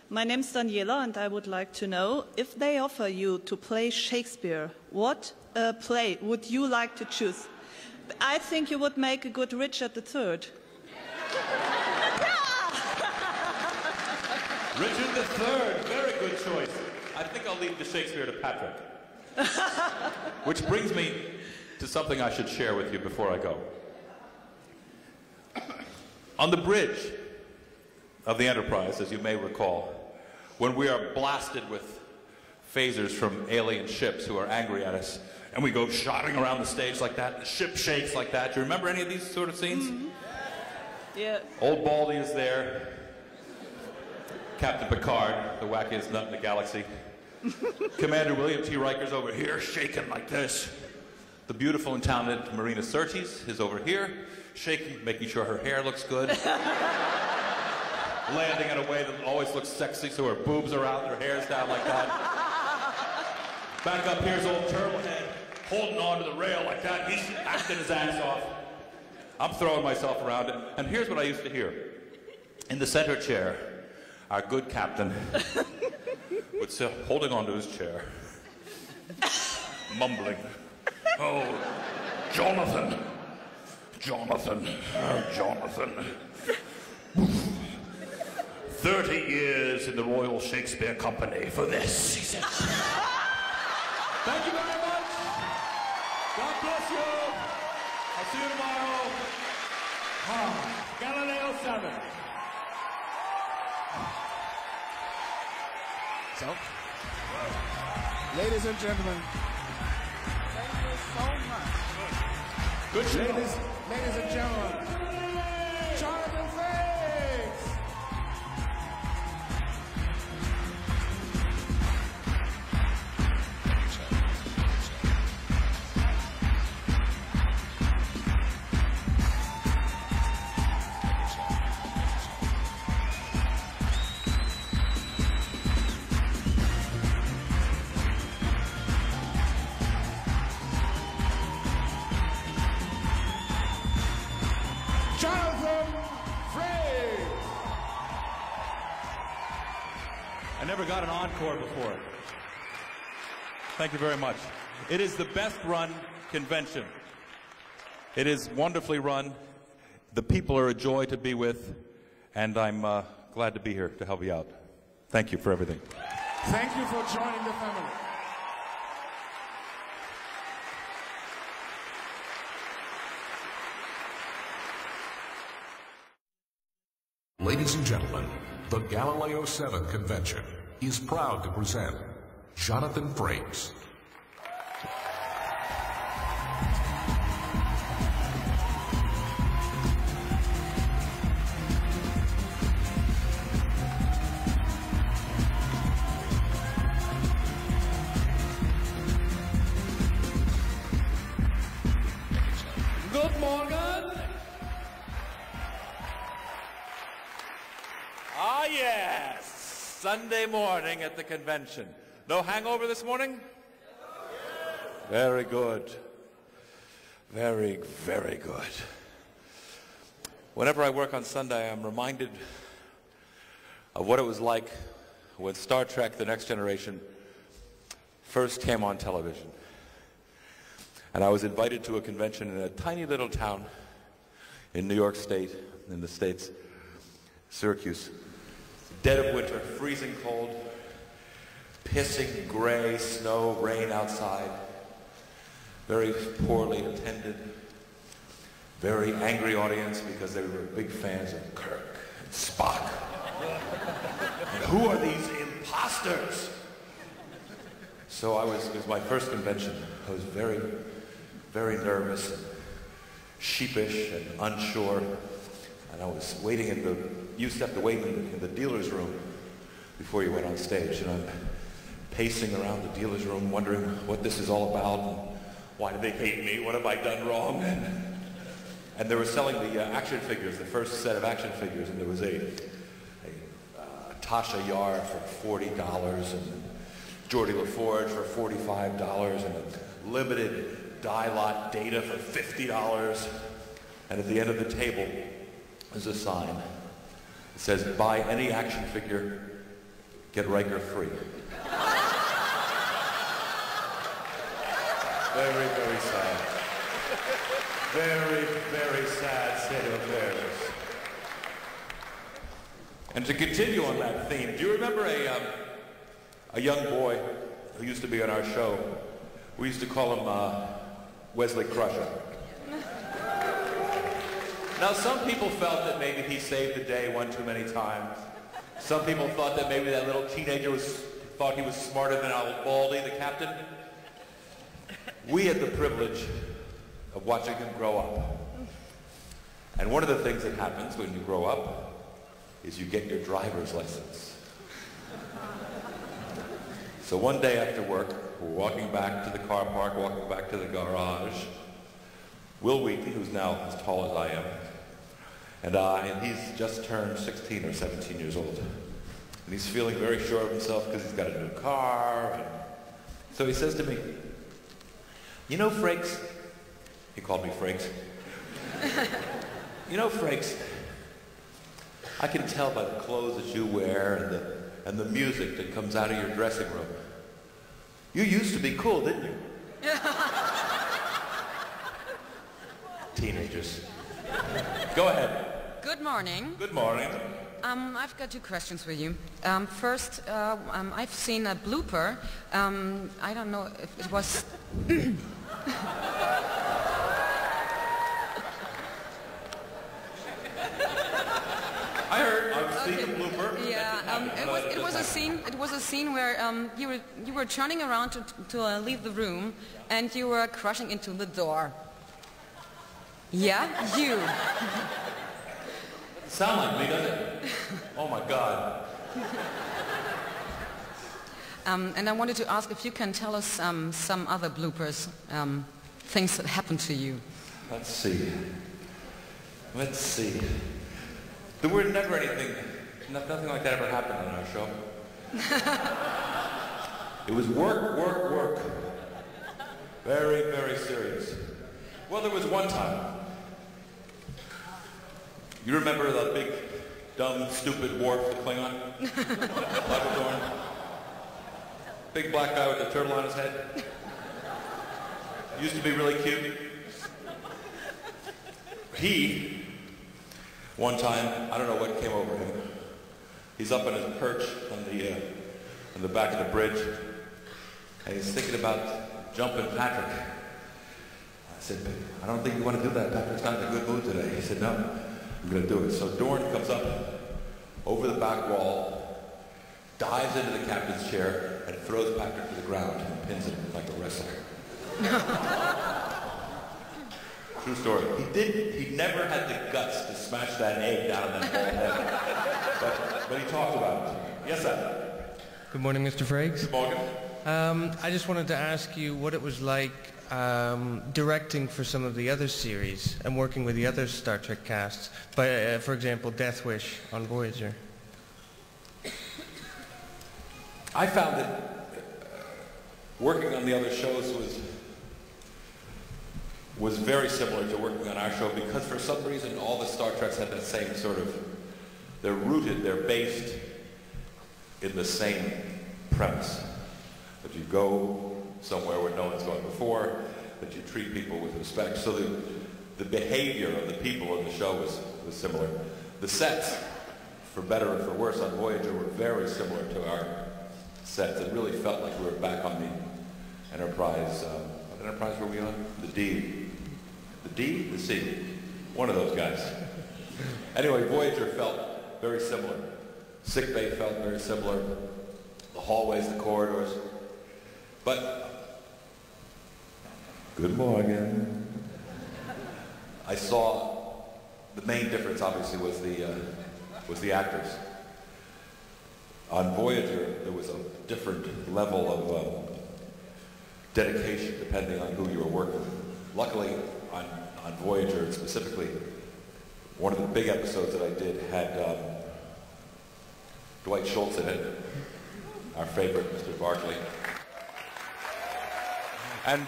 My name's Daniela, and I would like to know, if they offer you to play Shakespeare, what play would you like to choose? I think you would make a good Richard III. Richard III, very good choice. I think I'll leave the Shakespeare to Patrick. Which brings me to something I should share with you before I go. On the bridge of the Enterprise, as you may recall, when we are blasted with phasers from alien ships who are angry at us, and we go shotting around the stage like that, the ship shakes like that. Do you remember any of these sort of scenes? Mm-hmm. Yeah. Old Baldy is there. Captain Picard, the wackiest nut in the galaxy. Commander William T. Riker's over here, shaking like this. The beautiful and talented Marina Sirtis is over here, shaking, making sure her hair looks good. Landing in a way that always looks sexy, so her boobs are out and her hair's down like that. Back up here's old Turtlehead, holding on to the rail like that. He's acting his ass off. I'm throwing myself around it. And here's what I used to hear. In the center chair, our good captain but holding onto his chair, mumbling, "Oh, Jonathan, Jonathan, oh, Jonathan. 30 years in the Royal Shakespeare Company for this," he said. Thank you very much. God bless you. I'll see you tomorrow. Galileo7. So, ladies and gentlemen, thank you so much. Good show. Ladies and gentlemen, Jonathan Frakes. I never got an encore before. Thank you very much. It is the best run convention. It is wonderfully run. The people are a joy to be with, and I'm glad to be here to help you out. Thank you for everything. Thank you for joining the family. Ladies and gentlemen, the Galileo7 convention is proud to present Jonathan Frakes. Good morning. Ah, yes. Sunday morning at the convention. No hangover this morning? Very good. Very, very good. Whenever I work on Sunday, I'm reminded of what it was like when Star Trek: The Next Generation first came on television. And I was invited to a convention in a tiny little town in New York State, in the States, Syracuse. Dead of winter, freezing cold, pissing gray snow, rain outside, very poorly attended, very angry audience because they were big fans of Kirk and Spock. And who are these imposters? So it was my first convention. I was very, very nervous and sheepish and unsure. And I was waiting you used to have to wait in the dealer's room before you went on stage. And I'm pacing around the dealer's room wondering what this is all about and why do they hate me? What have I done wrong? And they were selling the action figures, the first set of action figures, and there was a Tasha Yar for $40 and Geordie LaForge for $45 and a limited die lot Data for $50. And at the end of the table is a sign. It says, "Buy any action figure, get Riker free." Very, very sad. Very, very sad state of affairs. And to continue on that theme, do you remember a young boy who used to be on our show? We used to call him Wesley Crusher. Now, some people felt that maybe he saved the day one too many times. Some people thought that maybe that little teenager thought he was smarter than Baldy, the captain. We had the privilege of watching him grow up. And one of the things that happens when you grow up is you get your driver's license. So one day after work, we're walking back to the car park, walking back to the garage. Will Wheaton, who's now as tall as I am, and he's just turned 16 or 17 years old. And he's feeling very sure of himself because he's got a new car. And so he says to me, "You know, Frakes," he called me Frakes. "You know, Frakes, I can tell by the clothes that you wear and the and the music that comes out of your dressing room. You used to be cool, didn't you? Teenagers. Go ahead. Good morning. Good morning. I've got two questions for you. First, I've seen a blooper. I don't know if it was... I heard. I've seen the blooper. Yeah, it was a scene. It was a scene where you were turning around to leave the room, and you were crashing into the door. Yeah, you. Sound like me, doesn't it? Oh my God. And I wanted to ask if you can tell us some other bloopers, things that happened to you. Let's see. Let's see. There were never anything, nothing like that ever happened on our show. It was work, work, work. Very, very serious. Well, there was one time. You remember the big, dumb, stupid Worf, the Klingon? Labrador? Big black guy with a turtle on his head? Used to be really cute. He, one time, I don't know what came over him. He's up on his perch on the back of the bridge, and he's thinking about jumping Patrick. I said, I don't think you want to do that. Patrick's not in a good mood today. He said, no, I'm going to do it. So Dorn comes up over the back wall, dives into the captain's chair, and throws Patrick to the ground and pins him like a wrestler. True story. He never had the guts to smash that egg down in that bald head. But he talked about it. Yes, sir. Good morning, Mr. Frakes. Good morning. I just wanted to ask you what it was like directing for some of the other series and working with the other Star Trek casts. For example, Death Wish on Voyager. I found that working on the other shows was very similar to working on our show, because for some reason all the Star Treks had that same sort of, they're based in the same premise. That you go somewhere where no one's gone before, that you treat people with respect. So the behavior of the people in the show was similar. The sets, for better or for worse, on Voyager were very similar to our sets. It really felt like we were back on the Enterprise. What Enterprise were we on? The D? The C? One of those guys. Anyway, Voyager felt very similar. Sick bay felt very similar. The hallways, the corridors. But, good morning. I saw the main difference, obviously, was the actors. On Voyager, there was a different level of dedication depending on who you were working with. Luckily, on Voyager specifically, one of the big episodes that I did had Dwight Schultz in it, our favorite, Mr. Barkley, and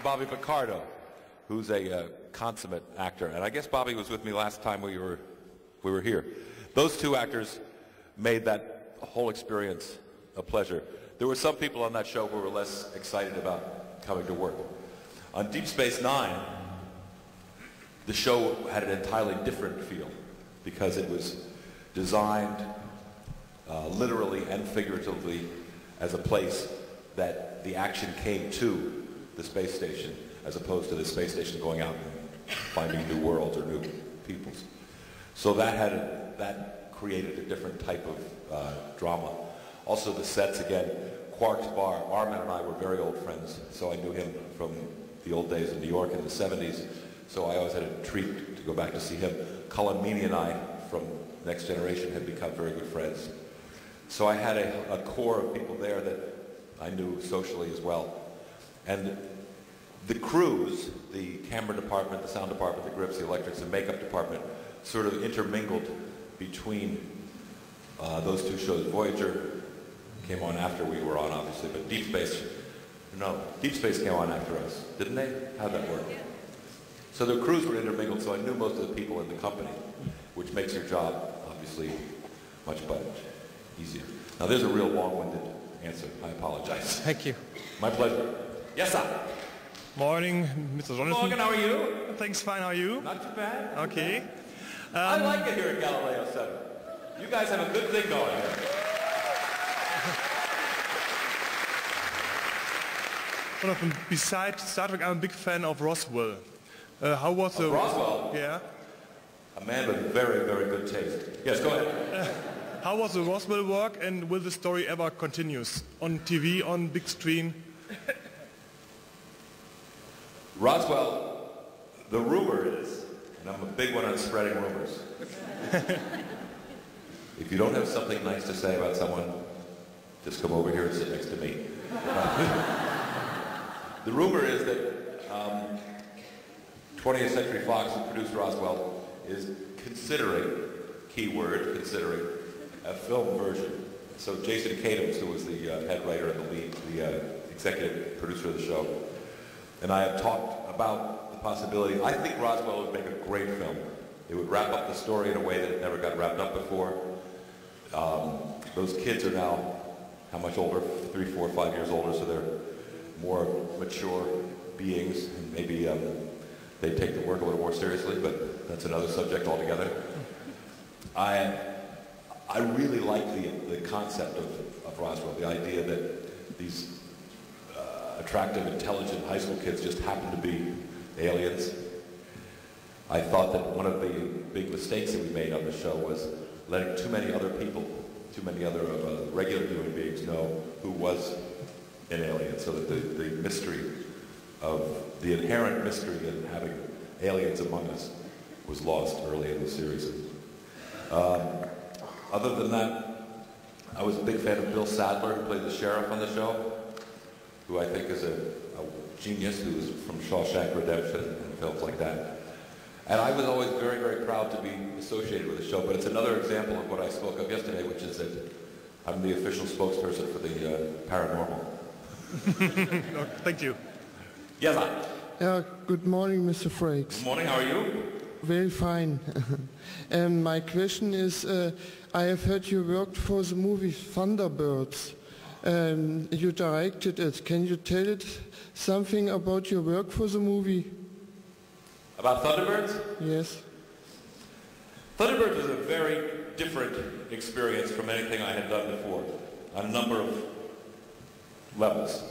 Bobby Picardo, who's a consummate actor. And I guess Bobby was with me last time we were here. Those two actors made that whole experience a pleasure. There were some people on that show who were less excited about coming to work. On Deep Space Nine, the show had an entirely different feel because it was designed literally and figuratively as a place that the action came to the space station as opposed to the space station going out and finding new worlds or new peoples. So that created a different type of drama. Also the sets, again, Quark's Bar. Armin and I were very old friends, so I knew him from the old days in New York in the 70s, so I always had a treat to go back to see him. Cullen Meany and I from Next Generation had become very good friends. So I had a core of people there that I knew socially as well. And the crews, the camera department, the sound department, the grips, the electrics, the makeup department, sort of intermingled between those two shows. Voyager came on after we were on, obviously, but Deep Space came on after us, didn't they? How'd that work? So the crews were intermingled, so I knew most of the people in the company, which makes your job, obviously, much easier. Now there's a real long-winded answer. I apologize. Thank you. My pleasure. Yes, sir. Morning, Mr. Jonathan. Morgan, how are you? Thanks, fine, how are you? Not too bad. Okay. I like it here at Galileo7. You guys have a good thing going here. Jonathan, besides Star Trek, I'm a big fan of Roswell. How was the... Roswell? Yeah. A man with very, very good taste. Yes, go ahead. How was the Roswell work, and will the story ever continue? On TV, on big screen? Roswell, the rumor is, and I'm a big one on spreading rumors, if you don't have something nice to say about someone, just come over here and sit next to me. The rumor is that 20th Century Fox, who produced Roswell, is considering, keyword, considering, a film version. So Jason Katims, who was the head writer and the lead, the executive producer of the show, and I have talked about the possibility. I think Roswell would make a great film. It would wrap up the story in a way that it never got wrapped up before. Those kids are now, how much older? 3, 4, 5 years older, so they're more mature beings, and maybe they take the work a little more seriously, but that's another subject altogether. I really like the concept of Roswell, the idea that these attractive, intelligent high school kids just happen to be aliens. I thought that one of the big mistakes that we made on the show was letting too many other people, too many other regular human beings know who was an alien, so that the mystery of, the inherent mystery in having aliens among us was lost early in the series. Other than that, I was a big fan of Bill Sadler, who played the sheriff on the show, who I think is a genius, who was from Shawshank Redemption and films like that. And I was always very, very proud to be associated with the show, but it's another example of what I spoke of yesterday, which is that I'm the official spokesperson for the Paranormal. No, thank you. Yes, good morning, Mr. Frakes. Good morning, how are you? Very fine. My question is, I have heard you worked for the movie Thunderbirds. You directed it. Can you tell it something about your work for the movie? About Thunderbirds? Yes. Thunderbirds was a very different experience from anything I had done before, on a number of levels.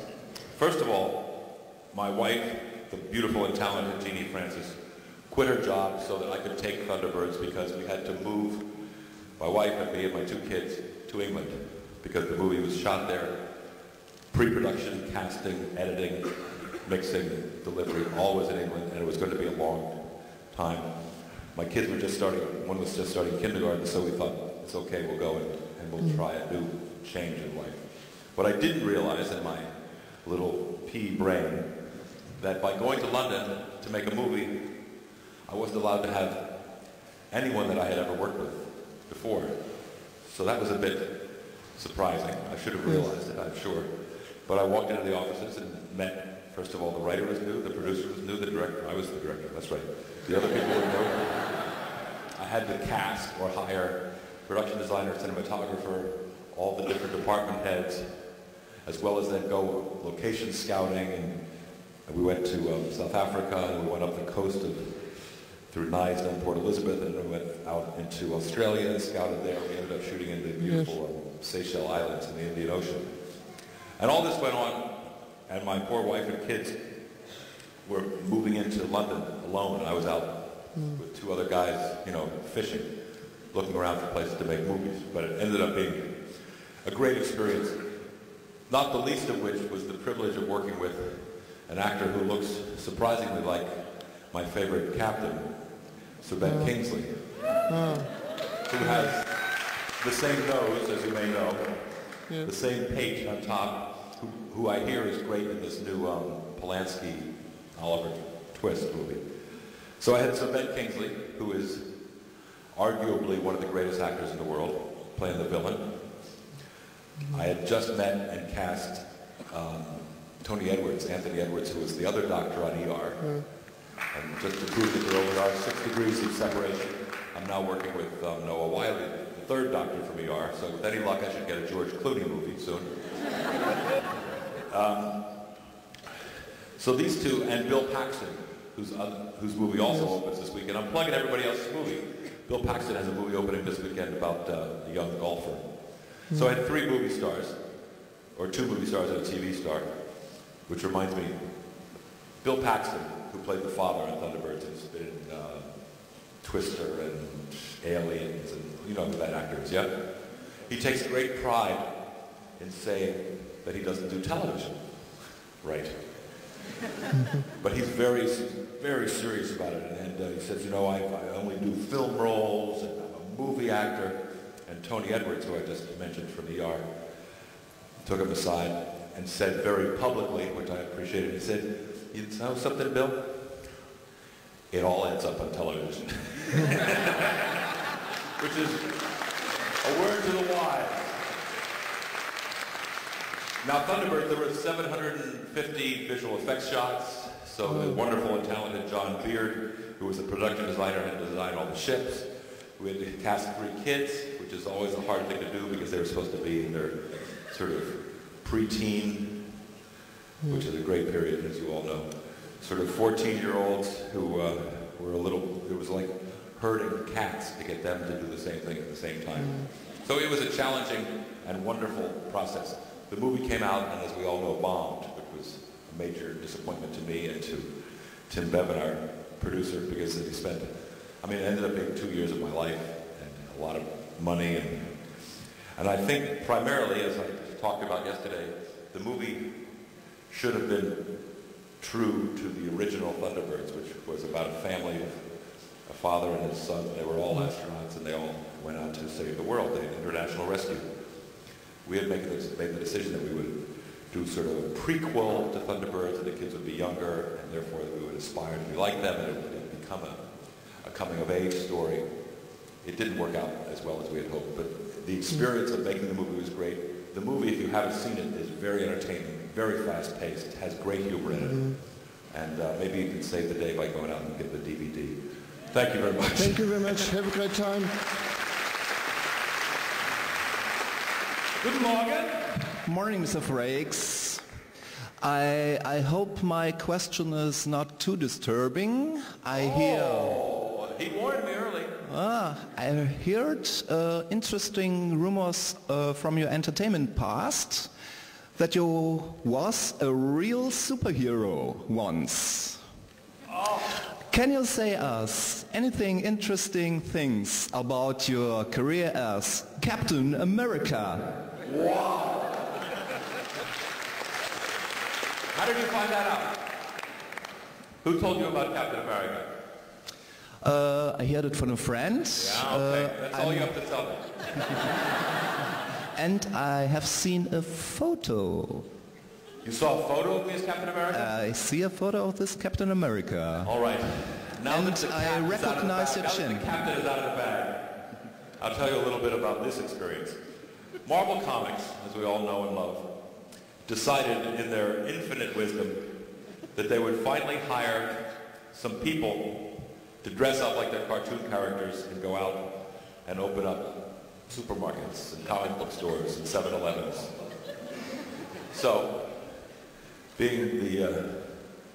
First of all, my wife, the beautiful and talented Jeannie Francis, quit her job so that I could take Thunderbirds, because we had to move, my wife and me and my 2 kids, to England, because the movie was shot there. Pre-production, casting, editing, mixing, delivery, all was in England, and it was going to be a long time. My kids were just starting, one was just starting kindergarten, so we thought, it's okay, we'll go and we'll try a new change in life. What I didn't realize in my little pea brain, that by going to London to make a movie, I wasn't allowed to have anyone that I had ever worked with before. So that was a bit surprising. I should have realized it, I'm sure. But I walked into the offices and met, first of all, the writer was new, the producer was new, the director, I was the director, that's right. The other people were new. I had to cast or hire production designer, cinematographer, all the different department heads, as well as then go location scouting, and we went to South Africa, and we went up the coast through Nyasna and Port Elizabeth, and we went out into Australia and scouted there. We ended up shooting in the beautiful Seychelles Islands in the Indian Ocean. And all this went on, and my poor wife and kids were moving into London alone, and I was out with 2 other guys, you know, fishing, looking around for places to make movies. But it ended up being a great experience, not the least of which was the privilege of working with an actor who looks surprisingly like my favorite captain, Sir Ben Kingsley, who has the same nose, as you may know, the same page on top, who I hear is great in this new Polanski Oliver Twist movie. So I had Sir Ben Kingsley, who is arguably one of the greatest actors in the world, playing the villain. I had just met and cast Anthony Edwards, who was the other doctor on ER. And just to prove that there are 6 degrees of separation, I'm now working with Noah Wiley, the third Doctor from ER, so with any luck I should get a George Clooney movie soon. So these two, and Bill Paxton, whose movie also opens this weekend. I'm plugging everybody else's movie. Bill Paxton has a movie opening this weekend about a young golfer. So I had 3 movie stars, or 2 movie stars and a TV star, which reminds me, Bill Paxton, who played the father in Thunderbirds, has been in Twister and Aliens, and you know who that actor is, yeah? He takes great pride in saying that he doesn't do television, right? But he's very, very serious about it, and he says, you know, I only do film roles, and I'm a movie actor. And Tony Edwards, who I just mentioned from ER, took him aside and said very publicly, which I appreciated, he said, you know something, Bill? It all ends up on television. Which is a word to the wise. Now, Thunderbirds, there were 750 visual effects shots, so the wonderful and talented John Beard, who was the production designer, had designed all the ships. We had to cast 3 kids, which is always a hard thing to do because they were supposed to be in their sort of preteen, which is a great period, as you all know. Sort of 14-year-olds who were a little, it was like herding cats to get them to do the same thing at the same time. So it was a challenging and wonderful process. The movie came out, and as we all know, bombed, which was a major disappointment to me and to Tim Bevan, our producer, because he spent, I mean, it ended up being 2 years of my life and a lot of money. And I think primarily, as I talked about yesterday, the movie should have been true to the original Thunderbirds, which was about a family, a father and his son. They were all astronauts, and they all went out to save the world. They had international rescue. We had made the decision that we would do sort of a prequel to Thunderbirds, and the kids would be younger, and therefore we would aspire to be like them, and it would become a coming-of-age story. It didn't work out as well as we had hoped, but the experience of making the movie was great. The movie, if you haven't seen it, is very entertaining, very fast-paced, it has great humor in it, and maybe you can save the day by going out and get the DVD. Thank you very much. Thank you very much. Have a great time. Good morning. Morning, Mr. Frakes. I hope my question is not too disturbing. He warned me early. I heard interesting rumors from your entertainment past that you was a real superhero once. Can you say us anything interesting things about your career as Captain America? Wow. How did you find that out? Who told you about Captain America? I heard it from a friend. Yeah, okay. That's all you have to tell me. And I have seen a photo. You saw a photo of me as Captain America? I see a photo of this Captain America. All right. Now and that the I recognize your chin. The captain is out of the bag, I'll tell you a little bit about this experience. Marvel Comics, as we all know and love, decided in their infinite wisdom that they would finally hire some people to dress up like their cartoon characters and go out and open up supermarkets and comic book stores and 7-Elevens. So, being the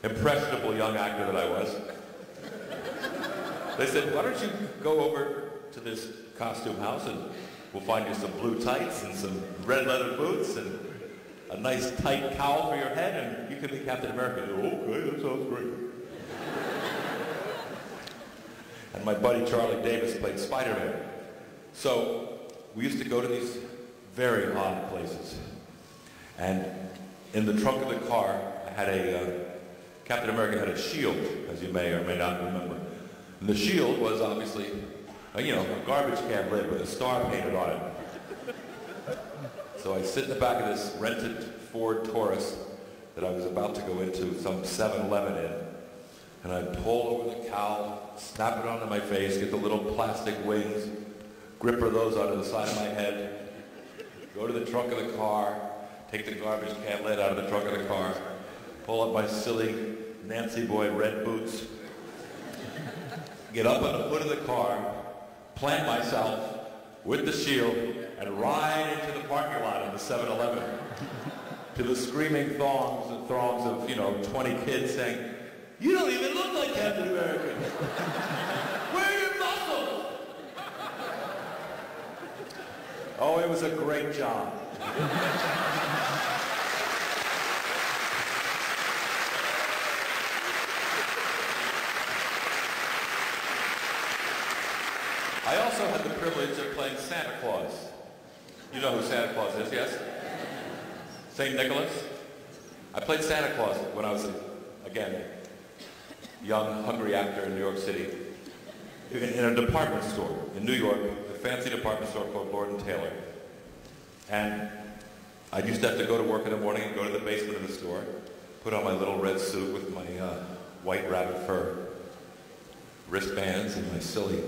impressionable young actor that I was, they said, why don't you go over to this costume house and we'll find you some blue tights and some red leather boots and a nice tight cowl for your head and you can be Captain America. I said, okay, that sounds great. And my buddy Charlie Davis played Spider-Man. So we used to go to these very odd places. And in the trunk of the car, I had Captain America had a shield, as you may or may not remember. And the shield was obviously, a garbage can lid with a star painted on it. So I sit in the back of this rented Ford Taurus that I was about to go into some 7-Eleven in, and I'd pull over the cowl, snap it onto my face, get the little plastic wings, gripper those onto the side of my head, go to the trunk of the car, take the garbage can lid out of the trunk of the car, pull up my silly Nancy Boy red boots, get up on the hood of the car, plant myself, with the shield and ride into the parking lot of the 7-Eleven to the screaming throngs of, 20 kids saying, "You don't even look like Captain America. Where are your muscles?" Oh, it was a great job. I also had the privilege of playing Santa Claus. You know who Santa Claus is, yes? St. Nicholas? I played Santa Claus when I was, again, young, hungry actor in New York City, in a department store in New York, a fancy department store called Lord & Taylor. And I used to have to go to work in the morning and go to the basement of the store, put on my little red suit with my white rabbit fur wristbands and my silly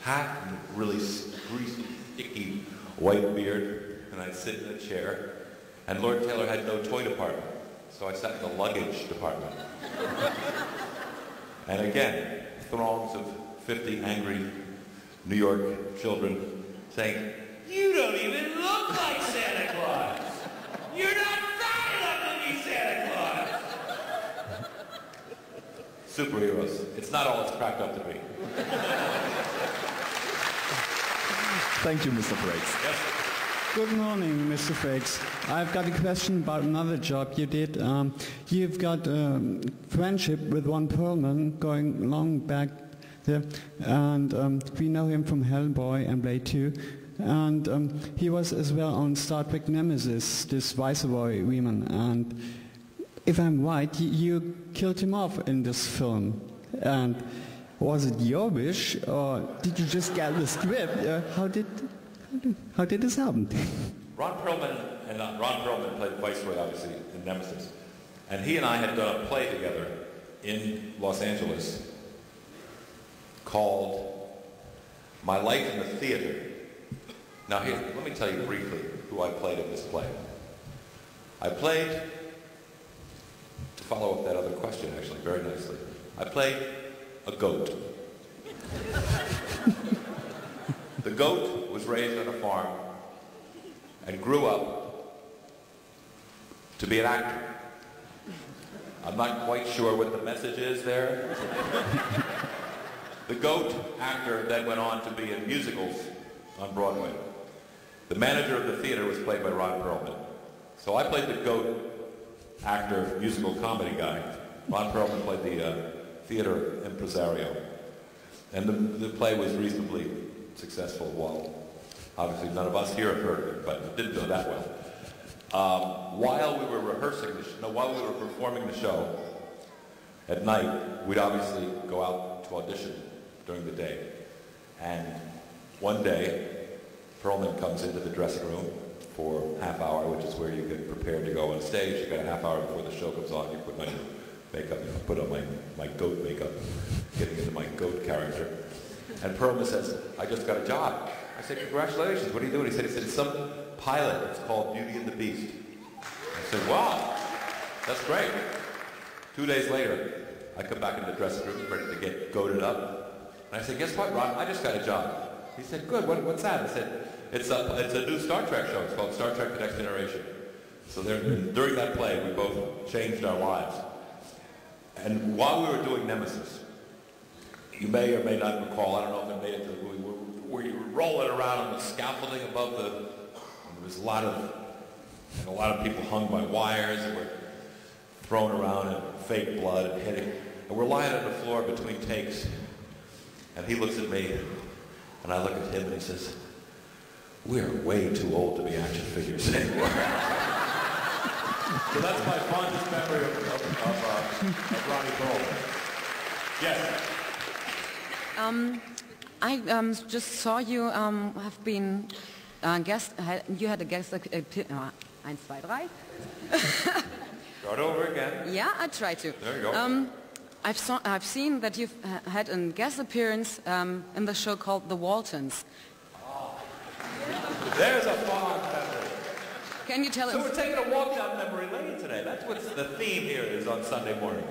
hat and really greasy, sticky white beard, and I'd sit in a chair. And Lord Taylor had no toy department, so I sat in the luggage department. And again, throngs of 50 angry New York children saying, "You don't even look like Santa Claus! You're not fat enough to be Santa Claus!" Superheroes. It's not all it's cracked up to be. Thank you, Mr. Frakes. Yes. Good morning, Mr. Frakes. I've got a question about another job you did. You've got friendship with Ron Perlman going long back there, and we know him from Hellboy and Blade 2. And he was as well on Star Trek Nemesis, this Viceroy woman. And if I'm right, you killed him off in this film. And was it your wish, or did you just get the script? How did this happen? Ron Perlman played Viceroy, obviously, in Nemesis. And he and I had done a play together in Los Angeles called My Life in the Theater. Now here, let me tell you briefly who I played in this play. I played, to follow up that other question actually very nicely, I played a goat. The goat was raised on a farm and grew up to be an actor. I'm not quite sure what the message is there. The goat actor then went on to be in musicals on Broadway. The manager of the theater was played by Ron Perlman. So I played the goat actor, musical comedy guy. Ron Perlman played the theater impresario. And the play was reasonably successful. While obviously none of us here have heard of it, but it didn't go that well. While we were rehearsing while we were performing the show at night, we'd obviously go out to audition during the day. And one day, Perlman comes into the dressing room for half hour, which is where you get prepared to go on stage. You got a half hour before the show comes on. You put on your makeup, put on my goat makeup, getting into my goat character. And Perlman says, "I just got a job." I said, "Congratulations, what are you doing?" He said, "It's some pilot. It's called Beauty and the Beast." I said, "Wow, that's great." 2 days later, I come back into the dressing room, ready to get goated up. And I said, "Guess what, Ron? I just got a job." He said, "Good, what's that?" I said, it's a new Star Trek show. It's called Star Trek The Next Generation. So during that play, we both changed our lives. And while we were doing Nemesis, you may or may not recall, I don't know if it made it to the movie, we were rolling around on the scaffolding above there was a lot of people hung by wires and were thrown around in fake blood and hitting. And we're lying on the floor between takes. And he looks at me, and I look at him, and he says, "We're way too old to be action figures anymore." So that's my fondest memory of Ronnie Perlman. Yes? I just saw you have been guest. You had a guest. 1, 2, 3. Start over again. Yeah, I try to. There you go. I've seen that you've had a guest appearance in the show called The Waltons. There's a fond memory. Can you tell us? So we're taking a walk down memory lane today. That's what the theme here is on Sunday morning.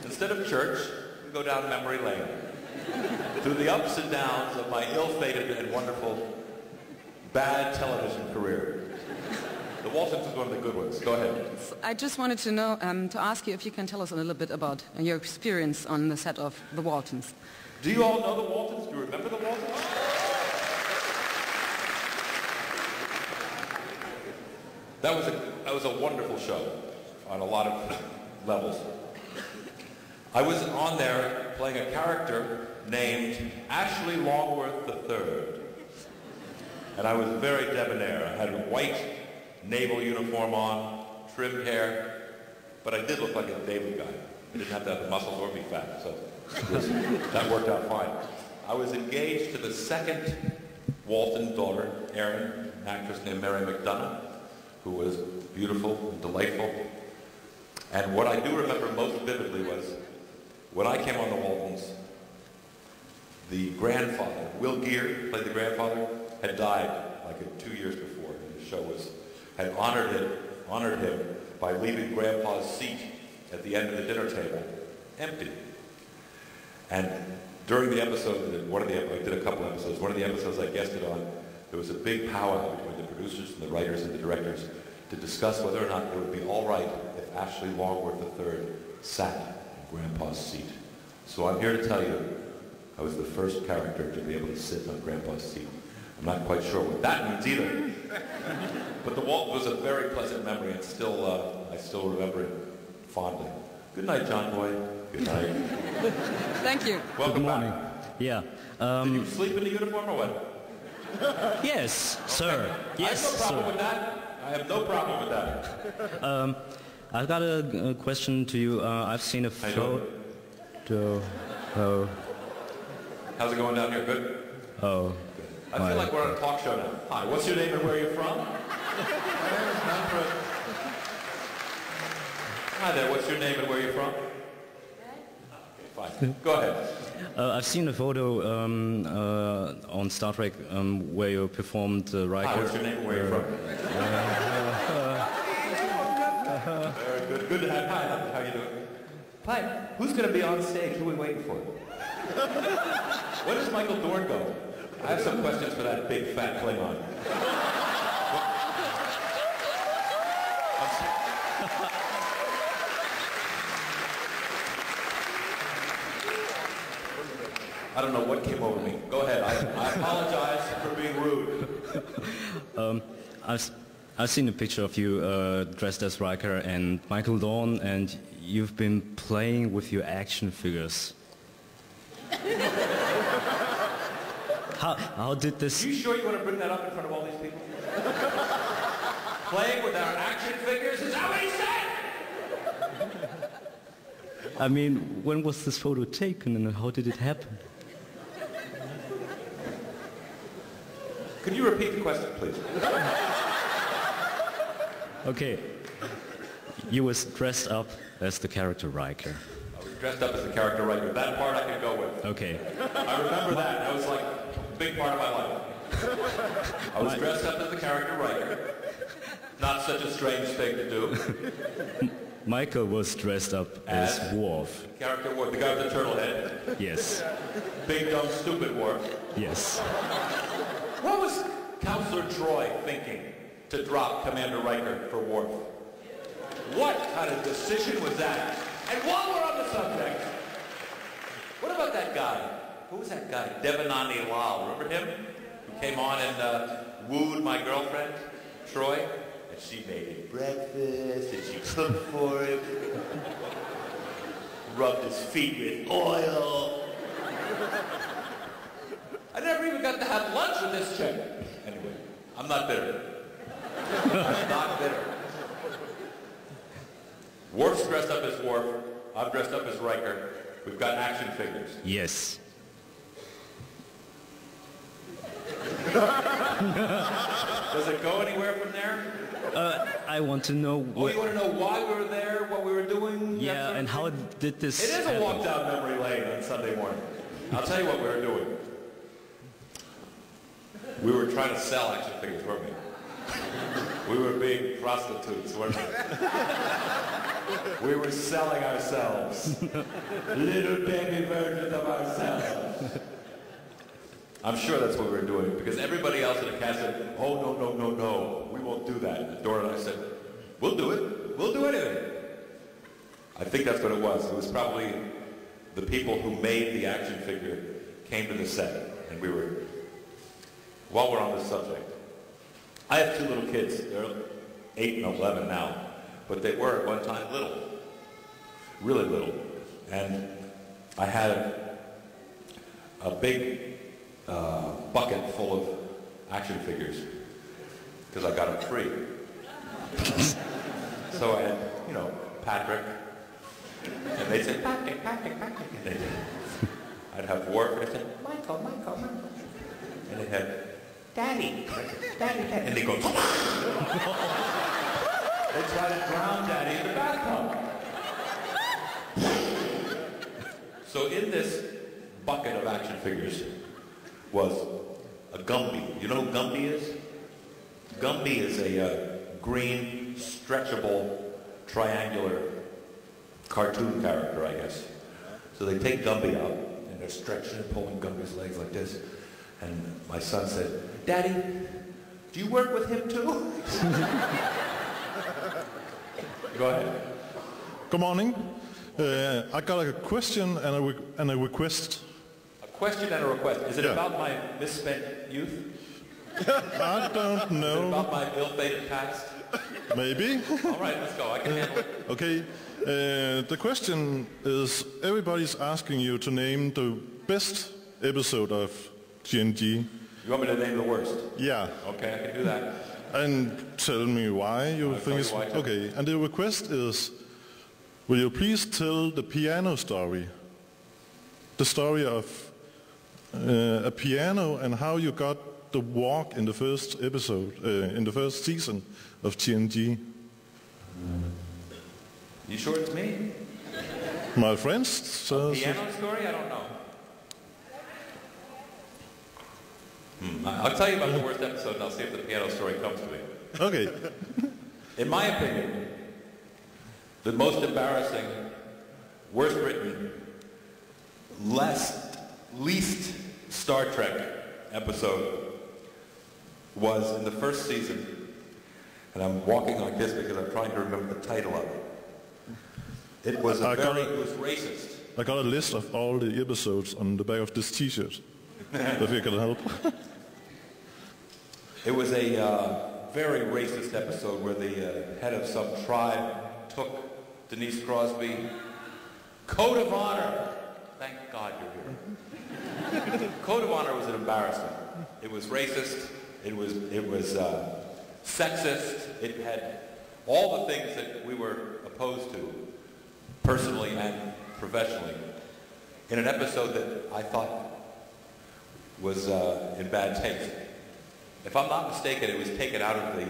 Instead of church, we go down memory lane. Through the ups and downs of my ill-fated and wonderful bad television career. The Waltons is one of the good ones. Go ahead. I just wanted to know, to ask you if you can tell us a little bit about your experience on the set of The Waltons. Do you all know the Waltons? Do you remember the Waltons? That was a wonderful show on a lot of levels. I was on there playing a character named Ashley Longworth III. And I was very debonair. I had a white naval uniform on, trimmed hair, but I did look like a David guy. I didn't have to have the muscles or be fat, so that worked out fine. I was engaged to the second Walton daughter, Erin, an actress named Mary McDonough, who was beautiful and delightful. And what I do remember most vividly was when I came on the Waltons, the grandfather, Will Geer, played the grandfather, had died like 2 years before. And the show had honored him by leaving Grandpa's seat at the end of the dinner table empty. And during the episode, I did a couple episodes, one of the episodes I guested on, there was a big powwow between the producers and the writers and the directors to discuss whether or not it would be all right if Ashley Longworth III sat in Grandpa's seat. So I'm here to tell you, I was the first character to be able to sit on Grandpa's seat. I'm not quite sure what that means either. But the Walton was a very pleasant memory, and I still remember it fondly. Good night, John Boy. Good night. Thank you. Welcome Good morning. back. Yeah. Did you sleep in the uniform or what? Yes, sir. Yes, I have no problem with that. I have no problem with that. I've got a question to you. I've seen a photo. How's it going down here? Good? Oh. I feel like we're on a talk show now. Hi, what's your name and where are you from? My name is Manfred. Hi there, what's your name and where are you from? Okay, fine. Go ahead. I've seen a photo on Star Trek where you performed Riker. Hi, what's your name and where are you from? Very good. Good to have. Hi, how you doing? Hi, who's going to be on stage? Who are we waiting for? When does Michael Dorn go? I have some questions for that big fat Klingon. I don't know what came over me. Go ahead. I apologize for being rude. I've seen a picture of you dressed as Riker and Michael Dorn, and you've been playing with your action figures. How did this... You sure you want to bring that up in front of all these people? Playing with our action figures? Is that what he said? I mean, when was this photo taken and how did it happen? Could you repeat the question, please? Okay. You was dressed up as the character Riker. I was dressed up as the character Riker. That part I can go with. Okay. I remember that. That was like a big part of my life. I was dressed up as the character Riker. Not such a strange thing to do. Michael was dressed up as Worf. Character Worf, the guy with the turtle head. Yes. Big, dumb, stupid Worf. Yes. What was Counselor Troy thinking to drop Commander Riker for Worf? What kind of decision was that? And while we're on the subject, what about that guy? Who was that guy? Devanani Lal. Remember him? Who came on and wooed my girlfriend, Troy? And she made him breakfast, and she cooked for him. Rubbed his feet with oil. I never even got to have lunch with this chick. Anyway, I'm not bitter. I'm not bitter. Worf's dressed up as Worf. I'm dressed up as Riker. We've got action figures. Yes. Does it go anywhere from there? I want to know... Oh, you want to know why we were there, what we were doing? Yeah, and how did this It is a walk down memory lane on Sunday morning. I'll tell you what we were doing. We were trying to sell action figures, weren't we? We were being prostitutes, weren't we? We were selling ourselves. Little baby versions of ourselves. I'm sure that's what we were doing, because everybody else in the cast said, oh, no, no, no, no, we won't do that. And Dora and I said, we'll do it. We'll do anything. I think that's what it was. It was probably the people who made the action figure came to the set, and we were, while we're on this subject, I have two little kids. They're 8 and 11 now, but they were at one time little, really little. And I had a big bucket full of action figures because I got them free. So I had, you know, Patrick, and they'd say, Patrick, Patrick, Patrick. And I'd have Worf, and I'd say, Michael, Michael, Michael. And they had, Daddy, Daddy, Daddy. And they go, they try to drown Daddy in the bathtub. So in this bucket of action figures was a Gumby. You know who Gumby is? Gumby is a green, stretchable, triangular cartoon character, I guess. So they take Gumby out, and they're stretching and pulling Gumby's legs like this. And my son said, Daddy, do you work with him too? Go ahead. Good morning. I got a question and a request. A question and a request. Is it about my misspent youth? I don't know. Is it about my ill-fated past? Maybe. All right, let's go. I can handle it. Okay. The question is, everybody's asking you to name the best episode of TNG. You want me to name the worst? Yeah. Okay, I can do that. And tell me why you think it's... Okay, and the request is, will you please tell the piano story? The story of a piano and how you got the walk in the first episode, in the first season of TNG. You sure it's me? My friends says... Piano story? I don't know. I'll tell you about the worst episode and I'll see if the piano story comes to me. Okay. In my opinion, the most embarrassing, worst written, least Star Trek episode was in the first season, and I'm walking like this because I'm trying to remember the title of it. It was it was racist. I got a list of all the episodes on the back of this T-shirt, if you can help. It was a very racist episode where the head of some tribe took Denise Crosby. Code of honor. Thank God you're here. Code of honor was an embarrassment. It was racist. It was sexist. It had all the things that we were opposed to, personally and professionally, in an episode that I thought was in bad taste. If I'm not mistaken, it was taken out of the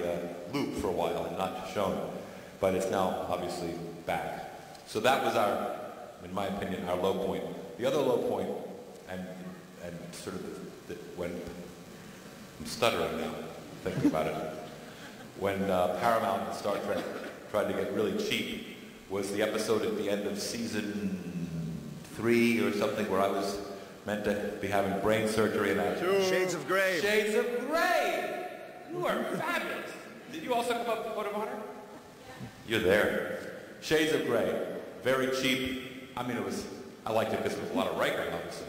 loop for a while and not shown, but it's now obviously back. So that was our, in my opinion, our low point. The other low point, and sort of when I'm stuttering now, thinking about it, when Paramount and Star Trek tried to get really cheap, was the episode at the end of season 3 or something where I was meant to be having brain surgery and that. Shades of Grey. Shades of Grey! You are fabulous. Did you also come up with Code of Honor? You're there. Shades of Grey. Very cheap. I mean, I liked it because it was a lot of Riker, obviously.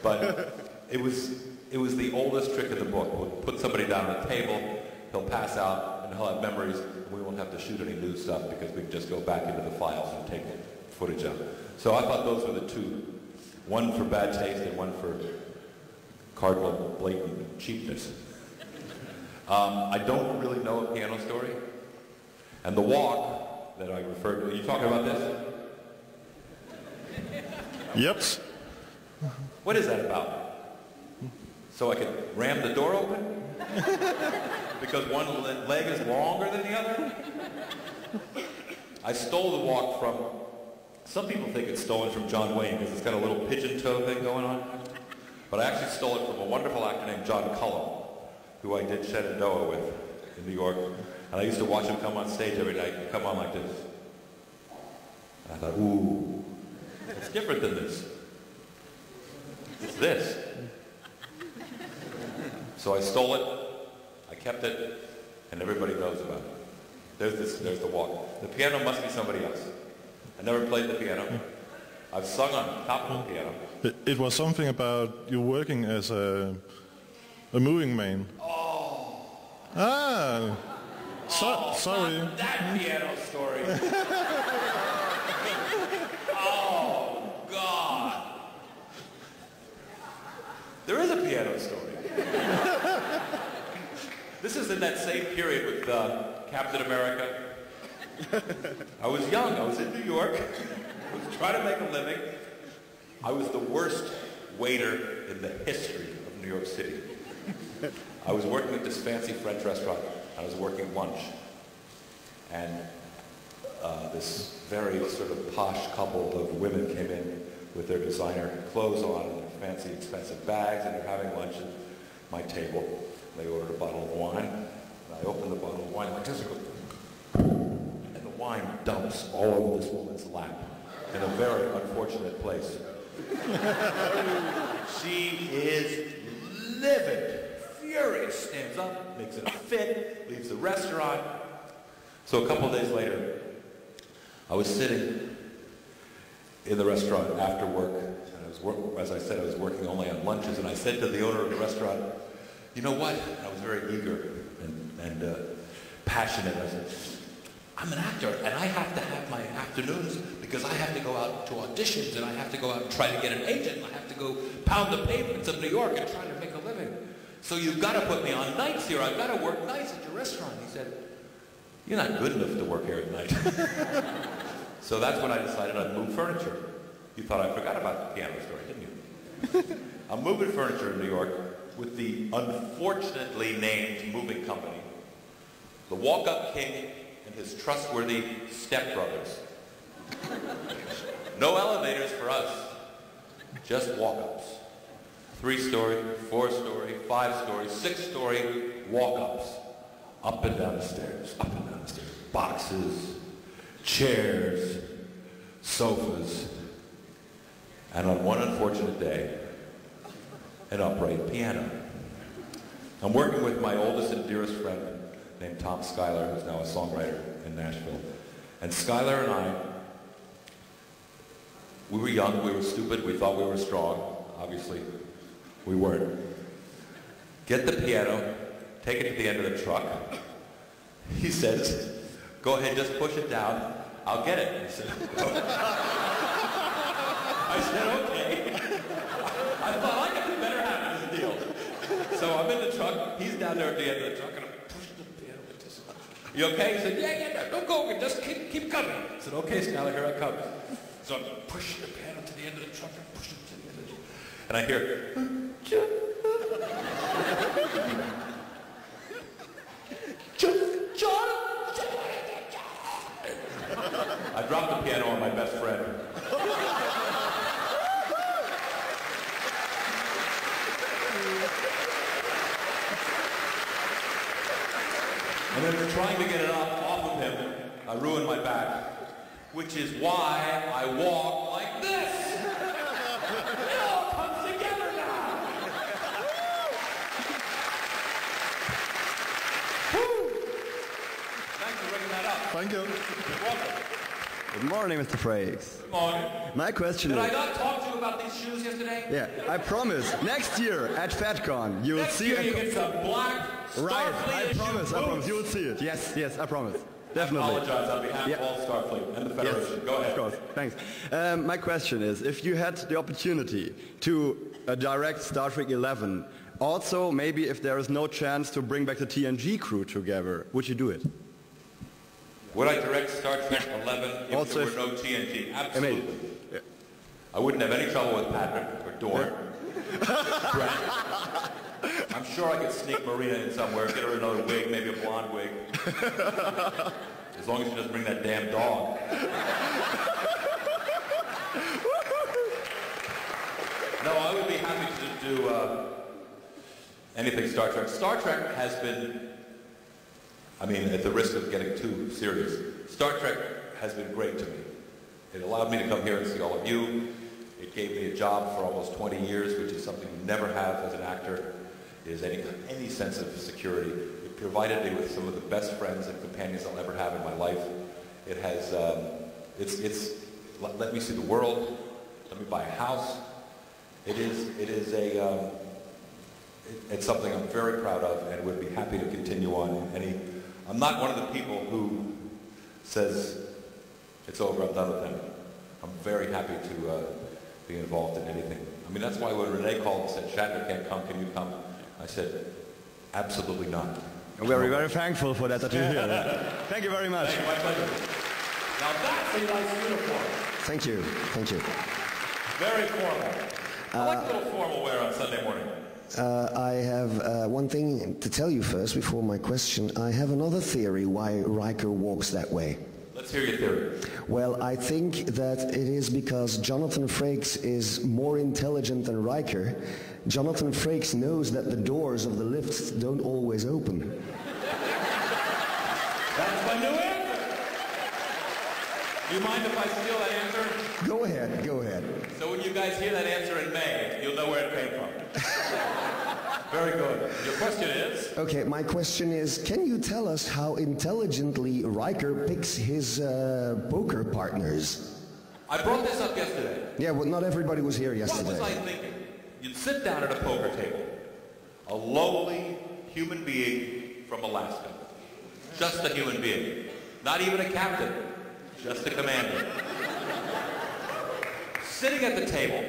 But it was the oldest trick in the book. We'll put somebody down at a table, he'll pass out, and he'll have memories, and we won't have to shoot any new stuff because we can just go back into the files and take footage of it. So I thought those were the two. One for bad taste and one for cardinal blatant cheapness. I don't really know a piano story. And the walk that I referred to, are you talking about this? Yep. What is that about? So I could ram the door open? Because one leg is longer than the other? I stole the walk from... Some people think it's stolen from John Wayne because it's got a little pigeon toe thing going on. But I actually stole it from a wonderful actor named John Cullum, who I did Shenandoah with in New York. And I used to watch him come on stage every night and come on like this. And I thought, ooh, it's different than this. It's this. So I stole it, I kept it, and everybody knows about it. There's the walk. The piano must be somebody else. I never played the piano. I've sung on top of the piano. It was something about you working as a moving man. Oh. Ah. Sorry. Not that piano story. Oh, God. There is a piano story. This is in that same period with Captain America. I was young. I was in New York. I was trying to make a living. I was the worst waiter in the history of New York City. I was working at this fancy French restaurant. I was working lunch. And this very sort of posh couple of women came in with their designer clothes on and their fancy expensive bags, and they're having lunch at my table. They ordered a bottle of wine, and I opened the bottle of wine like this, and the wine dumps all over this woman's lap in a very unfortunate place. She is livid, furious, stands up, makes it a fit, leaves the restaurant. So a couple of days later, I was sitting in the restaurant after work, and as I said, I was working only on lunches, and I said to the owner of the restaurant, you know what? And I was very eager and passionate. I said, I'm an actor, and I have to have my afternoons because I have to go out to auditions, and I have to go out and try to get an agent, and I have to go pound the pavements of New York and try to make a living. So you've got to put me on nights here. I've got to work nights at your restaurant. He said, you're not good enough to work here at night. So that's when I decided I'd move furniture. You thought I forgot about the piano story, didn't you? I'm moving furniture in New York with the unfortunately named moving company, the Walk-Up King and his trustworthy stepbrothers. No elevators for us, just walk-ups. 3-story, 4-story, 5-story, 6-story walk-ups. Up and down the stairs, up and down the stairs. Boxes, chairs, sofas. And on one unfortunate day, an upright piano. I'm working with my oldest and dearest friend named Tom Schuyler, who's now a songwriter in Nashville. And Schuyler and I, we were young, we were stupid, we thought we were strong. Obviously, we weren't. Get the piano, take it to the end of the truck. He says, go ahead, just push it down. I'll get it. I said, okay. I thought I could better have this deal. So I'm in the truck, he's down there at the end of the truck, and I'm pushing the piano. You okay? He said, yeah, don't go, just keep coming. I said, okay, Schuyler, here I come. So I'm pushing the piano to the end of the truck, and pushing it to the end of the truck. And I hear, John. I dropped the piano on my best friend. And then trying to get it off of him, I ruined my back, which is why I walk like this. It all comes together now. Woo. Thanks for bringing that up. Thank you. You're welcome. Good morning, Mr. Frakes. Good morning. My question Did is... I not talk to you about these shoes yesterday? Yeah, I promise. Next year at FatCon, you will see... Next year you get some black, right, I Starfleet promise. You will see it. Yes, I promise. Definitely. I apologize on behalf of all Starfleet and the Federation. Yes, Go ahead. of course. Thanks. My question is, if you had the opportunity to direct Star Trek 11, also maybe if there is no chance to bring back the TNG crew together, would you do it? Would I direct Star Trek 11 if Also there were no TNG? Absolutely. Amazing. Yeah. I wouldn't have any trouble with Patrick or Dorn. I'm sure I could sneak Marina in somewhere, get her another wig, maybe a blonde wig. As long as she doesn't bring that damn dog. No, I would be happy to do anything Star Trek. Star Trek has been, I mean, at the risk of getting too serious, Star Trek has been great to me. It allowed me to come here and see all of you. It gave me a job for almost 20 years, which is something you never have as an actor. is any sense of security. It provided me with some of the best friends and companions I'll ever have in my life. It has, it's let me see the world, let me buy a house. It's something I'm very proud of and would be happy to continue on. I'm not one of the people who says, it's over, I'm done with them. I'm very happy to be involved in anything. I mean, that's why when Renee called and said, Shatner can't come, can you come? I said, absolutely not. We're very thankful for that you hear that. Thank you very much. Thank you, my pleasure. Now that's a nice uniform. Thank you. Thank you. Very formal. I like a little formal wear on Sunday morning. I have one thing to tell you first before my question. I have another theory why Riker walks that way. Let's hear your theory. Well, I think that it is because Jonathan Frakes is more intelligent than Riker. Jonathan Frakes knows that the doors of the lifts don't always open. That's my new answer. Do you mind if I steal that answer? Go ahead, go ahead. So when you guys hear that answer in May, you'll know where it came from. Very good. Your question is? Okay, my question is, can you tell us how intelligently Riker picks his poker partners? I brought this up yesterday. Yeah, well, not everybody was here yesterday. What was I thinking? You'd sit down at a poker table, a lowly human being from Alaska. Just a human being. Not even a captain. Just a commander. Sitting at the table,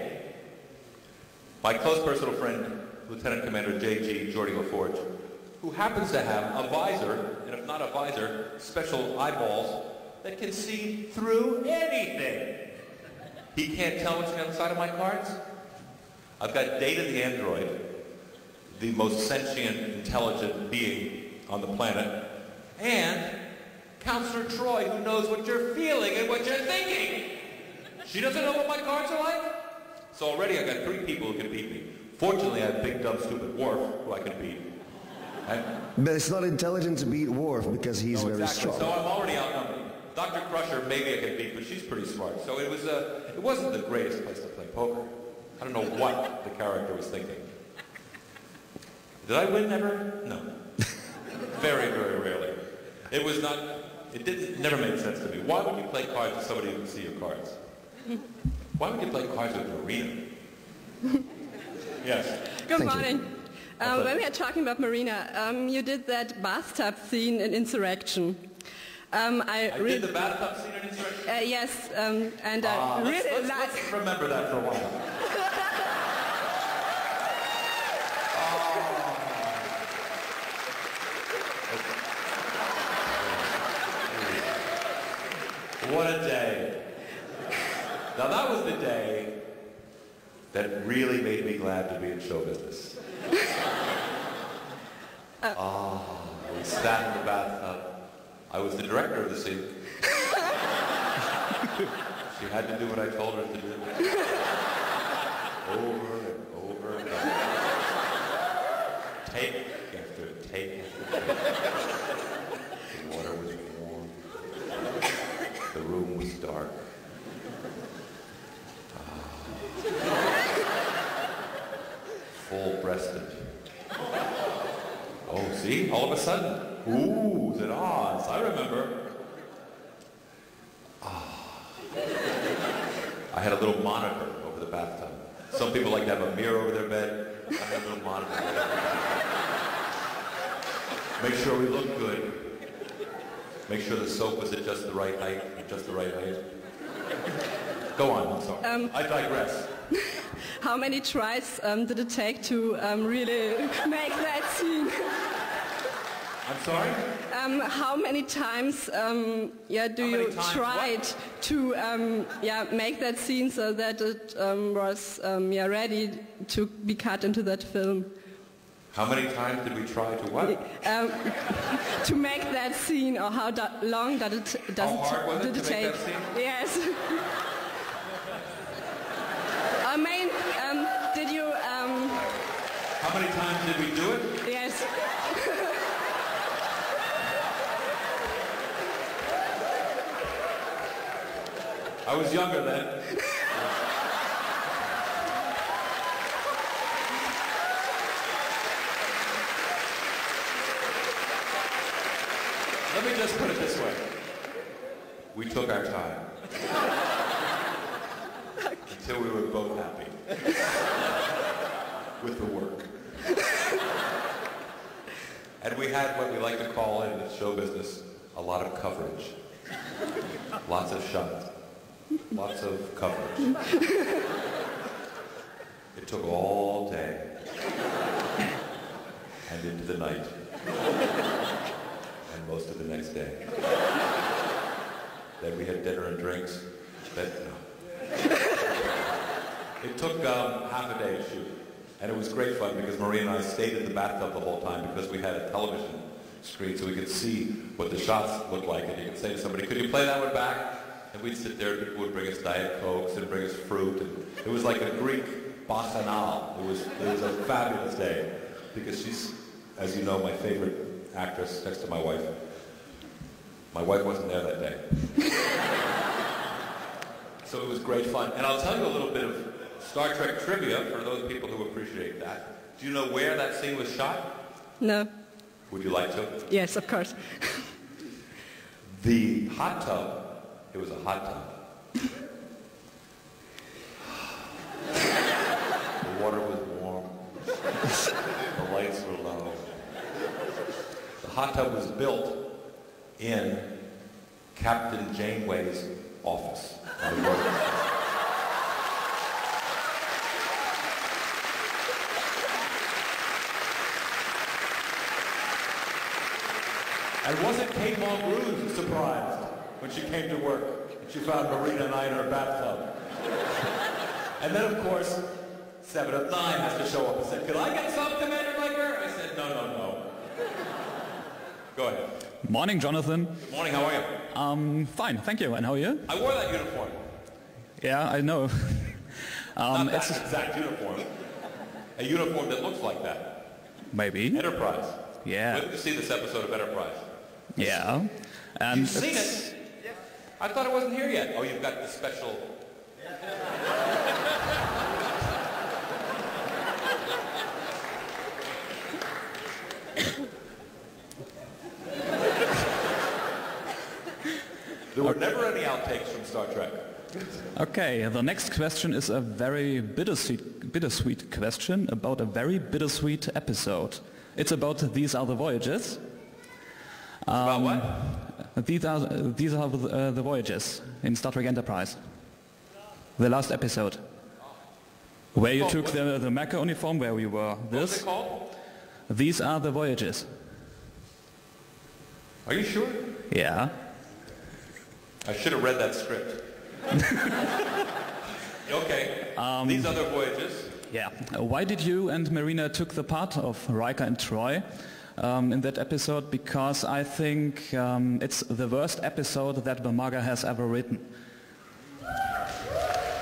my close personal friend, Lieutenant Commander J.G. Geordie LaForge, who happens to have a visor, and if not a visor, special eyeballs that can see through anything. He can't tell what's on the side of my cards. I've got Data the android, the most sentient, intelligent being on the planet, and Counselor Troy, who knows what you're feeling and what you're thinking. She doesn't know what my cards are like? So already I got 3 people who can beat me. Fortunately, I have big, dumb, stupid Worf, who I can beat. But it's not intelligent to beat Worf because he's very strong. So I'm already outnumbered. Dr. Crusher, maybe I can beat, but she's pretty smart. So it wasn't the greatest place to play poker. I don't know what the character was thinking. Did I win ever? No. Very, very rarely. It was not, it never made sense to me. Why would you play cards with somebody who can see your cards? Why would you play cards with Marina? Yes. Good morning. When we are talking about Marina, you did that bathtub scene in Insurrection. I did the bathtub scene in Insurrection? Yes, and I really like... Let's remember that for a while. What a day. Now that was the day that really made me glad to be in show business. We sat in the bathtub. I was the director of the scene. She had to do what I told her to do. Over and over and over. Take after take after take. The water was warm. The room was dark. Full-breasted. Oh, see? All of a sudden. Ooh, the odds. I remember. I had a little monitor over the bathtub. Some people like to have a mirror over their bed. I had a little monitor. Make sure we look good. Make sure the soap was at just the right height, Go on, I'm sorry. I digress. How many tries did it take to really make that scene? I'm sorry? How many times do you try to make that scene so that it was ready to be cut into that film? How many times did we try to what? To make that scene, or how long did it take? That scene? Yes. Did you... How many times did we do it? Yes. I was younger then. Let me just put it this way. We took our time. Until we were both happy. With the work. And we had what we like to call in the show business a lot of coverage. Lots of shots. Lots of coverage. It took all day. And into the night. And most of the next day. Then we had dinner and drinks. Then, no. It took half a day to shoot. And it was great fun because Marie and I stayed in the bathtub the whole time because we had a television screen so we could see what the shots looked like. And you could say to somebody, could you play that one back? And we'd sit there, people would bring us Diet Cokes and bring us fruit. And it was like a Greek bacchanal. It was a fabulous day because she's, as you know, my favorite actress next to my wife. My wife wasn't there that day. So it was great fun. And I'll tell you a little bit of Star Trek trivia for those people who appreciate that. Do you know where that scene was shot? No. Would you like to? Yes, of course. The hot tub, it was a hot tub. The water was warm. The lights were low. The hot tub was built in Captain Janeway's office. And wasn't Kate Mulgrew surprised when she came to work and she found Marina and I in her bathtub? And then, of course, 7 of 9 has to show up and say, could I get some Commander Riker? I said, no, no, no. Go ahead. Morning, Jonathan. Good morning, how are you? Fine, thank you. And how are you? I wore that uniform. Yeah, I know. Not that exact uniform. A uniform that looks like that. Maybe. Enterprise. Yeah. Where did you see this episode of Enterprise? Yeah. You've seen it? I thought it wasn't here yet. Oh, you've got the special... There were never any outtakes from Star Trek. Okay, the next question is a very bittersweet question about a very bittersweet episode. It's about These Are the Voyages. About what? These are the Voyages in Star Trek Enterprise. The last episode. Where you took the Mecha uniform, where we were this. What's it called? These Are the Voyages. Are you sure? Yeah. I should have read that script. Okay. These Other Voyages. Yeah. Why did you and Marina took the part of Riker and Troy in that episode? Because I think it's the worst episode that Bamaga has ever written.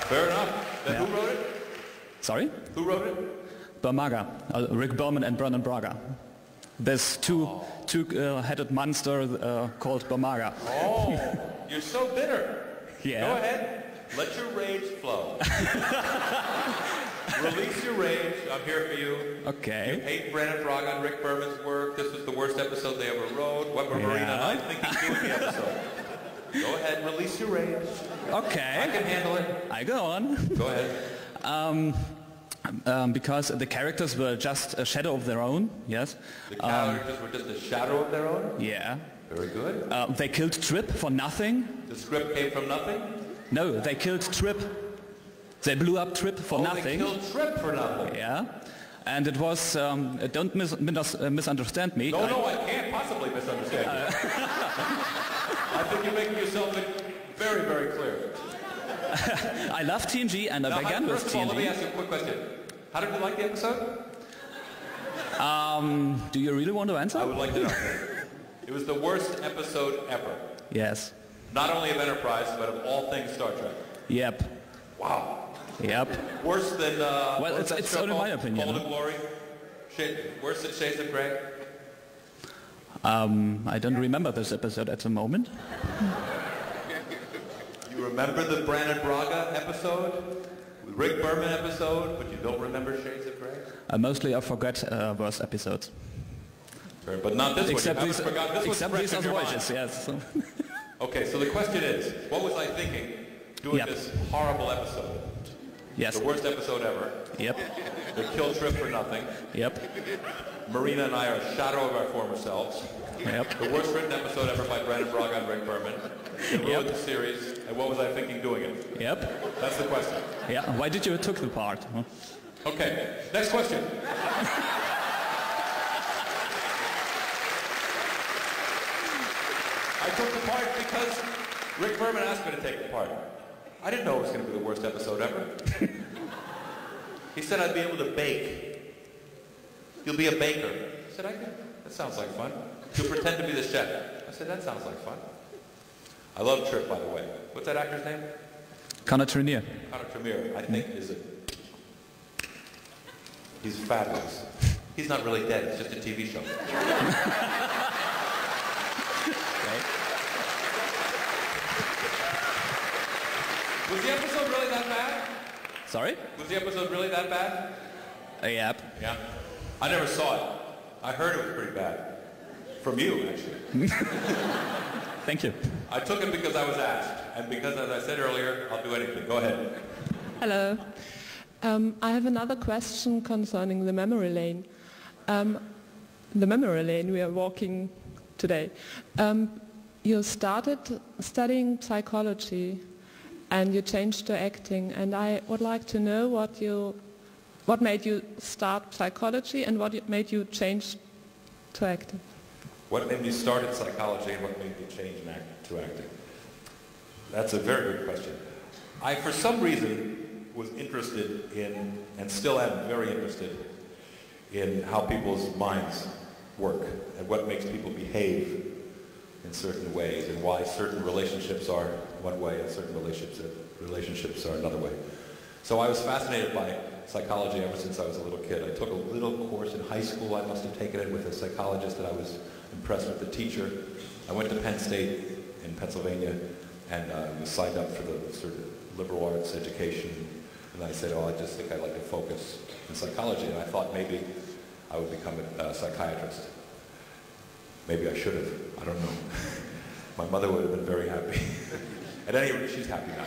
Fair enough. Then who wrote it? Sorry? Who wrote it? Bamaga. Rick Berman and Brennan Braga. There's two-headed monster called Bamaga. Oh, you're so bitter. Yeah. Go ahead. Let your rage flow. Release your rage. I'm here for you. Okay. You hate Brennan Braga and Rick Berman's work. This was the worst episode they ever wrote. What were Marina and I thinking doing the episode? Go ahead. Release your rage. Okay. I can handle it. I go on. Go ahead. Because the characters were just a shadow of their own, yes. The characters were just a shadow of their own? Yeah. Very good. They killed Trip for nothing. The script came from nothing? No, they killed Trip. They blew up Trip for nothing. They killed Trip for nothing? Yeah. And it was, don't misunderstand me. No, I can't possibly misunderstand you. I think you're making yourself very, very clear. I love TNG and I began with TNG. First of all, let me ask you a quick question. How did you like the episode? Do you really want to answer? I would like to know. It was the worst episode ever. Yes. Not only of Enterprise, but of all things Star Trek. Yep. Wow. Yep. Worse than... well, it's only my opinion. Cold and Glory? Worse than Shades of Grey? I don't remember this episode at the moment. You remember the Brannon Braga episode? The Rick Berman episode, but you don't remember Shades of Grey? Mostly I forget worse episodes. But not this except one. You haven't forgotten. This was except fresh these in other your mind. voices, yes. Okay, so the question is, what was I thinking doing this horrible episode? Yes. The worst episode ever. Yep. The kill trip for nothing. Yep. Marina and I are a shadow of our former selves. Yep. The worst written episode ever by Brandon Braga and Ron Perlman. It ruined the series, and what was I thinking doing it? Yep. That's the question. Yeah. Why did you took the part? Huh? Okay, next question. I took the part because Rick Berman asked me to take the part. I didn't know it was going to be the worst episode ever. He said I'd be able to bake. You'll be a baker. I said, that sounds like fun. You'll pretend to be the chef. I said, that sounds like fun. I love Trip, by the way. What's that actor's name? Conor Trinier. Conor Trinier, I think, he's fabulous. He's not really dead. It's just a TV show. Was the episode really that bad? Sorry? Was the episode really that bad? Yep. Yeah. I never saw it. I heard it was pretty bad. From you, actually. Thank you. I took it because I was asked. And because, as I said earlier, I'll do anything. Go ahead. Hello. I have another question concerning the memory lane. The memory lane we are walking today. You started studying psychology and you changed to acting, and I would like to know what made you start psychology and what made you change to acting. What made me start in psychology and what made me change to acting? That's a very good question. I, for some reason, was interested in, and still am very interested in how people's minds work and what makes people behave in certain ways and why certain relationships are one way and certain relationships are another way. So I was fascinated by psychology ever since I was a little kid. I took a little course in high school. I must have taken it with a psychologist that I was impressed with the teacher. I went to Penn State in Pennsylvania and was signed up for the sort of liberal arts education. And I said, I just think I'd like to focus in psychology. And I thought maybe I would become a psychiatrist. Maybe I should have. I don't know. My mother would have been very happy. At any rate, she's happy now.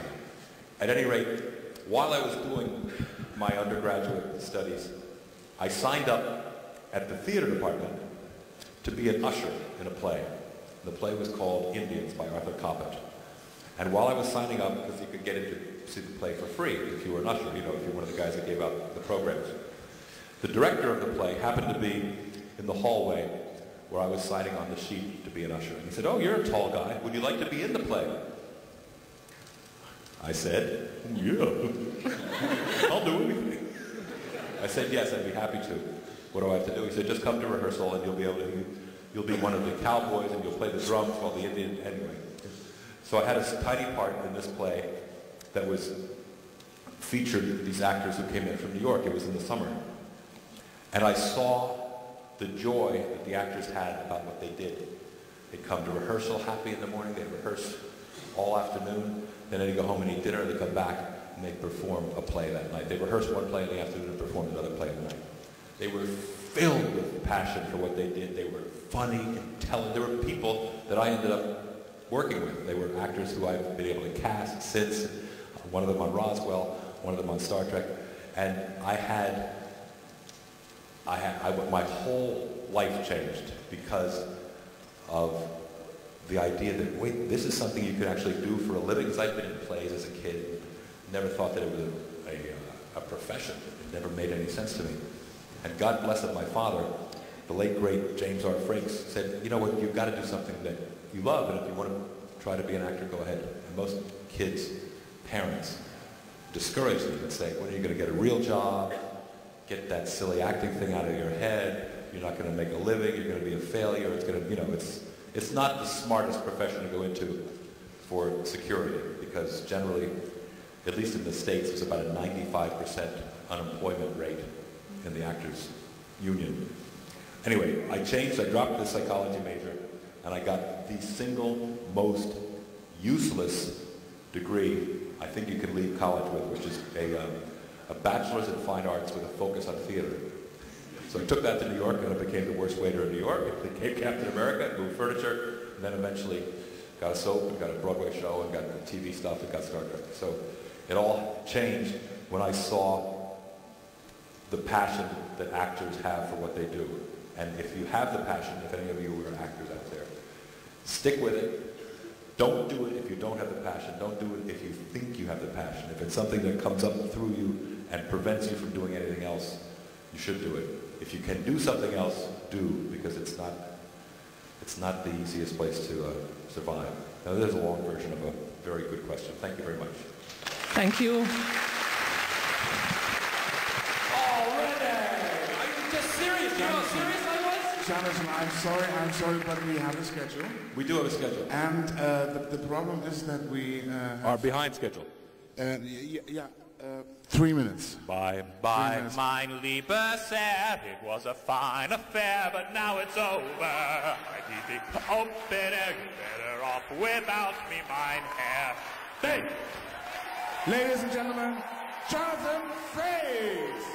At any rate, while I was doing my undergraduate studies, I signed up at the theater department to be an usher in a play. The play was called Indians by Arthur Coppett. And while I was signing up, because you could get in to see the play for free if you were an usher, if you're one of the guys that gave out the programs. The director of the play happened to be in the hallway where I was signing on the sheet to be an usher. And he said, you're a tall guy. Would you like to be in the play? I said, yeah. I'll do anything. I said, yes, I'd be happy to. What do I have to do? He said, just come to rehearsal and you'll be one of the cowboys and you'll play the drums while the Indian, anyway. So I had a tiny part in this play that was featured these actors who came in from New York. It was in the summer. And I saw the joy that the actors had about what they did. They'd come to rehearsal happy in the morning, they'd rehearse all afternoon, then they'd go home and eat dinner, they'd come back and they'd perform a play that night. They rehearsed one play in the afternoon and performed another play at night. They were filled with passion for what they did. They were funny, intelligent. There were people that I ended up working with. They were actors who I've been able to cast since, one of them on Roswell, one of them on Star Trek, and my whole life changed because of the idea that, wait, this is something you could actually do for a living. Because I'd been in plays as a kid, never thought that it was a profession. It never made any sense to me. And God bless my father, the late, great James R. Frakes, said, you know what, you've got to do something that you love, and if you want to try to be an actor, go ahead. And most kids' parents discourage them and say, when are you going to get a real job? Get that silly acting thing out of your head. You're not going to make a living. You're going to be a failure. It's going to, it's not the smartest profession to go into for security, because generally, at least in the States, there's about a 95% unemployment rate in the actors' union. Anyway, I dropped the psychology major, and I got the single most useless degree I think you can leave college with, which is a bachelor's in fine arts with a focus on theater. So I took that to New York, and I became the worst waiter in New York. I became Captain America, moved furniture, and then eventually got a soap, and got a Broadway show, and got the TV stuff, and got Star Trek. So it all changed when I saw the passion that actors have for what they do. And if you have the passion, if any of you are actors out there, stick with it. Don't do it if you don't have the passion. Don't do it if you think you have the passion. If it's something that comes up through you and prevents you from doing anything else, you should do it. If you can do something else, do, because it's not the easiest place to survive. Now, there's a long version of a very good question. Thank you very much. Thank you. Jonathan, I'm sorry, but we have a schedule. We do have a schedule. And the problem is that we are behind schedule. 3 minutes. Bye. Mein Lieber said it was a fine affair, but now it's over. I think better off without me, mein Herr. Hey! Ladies and gentlemen, Jonathan Frakes!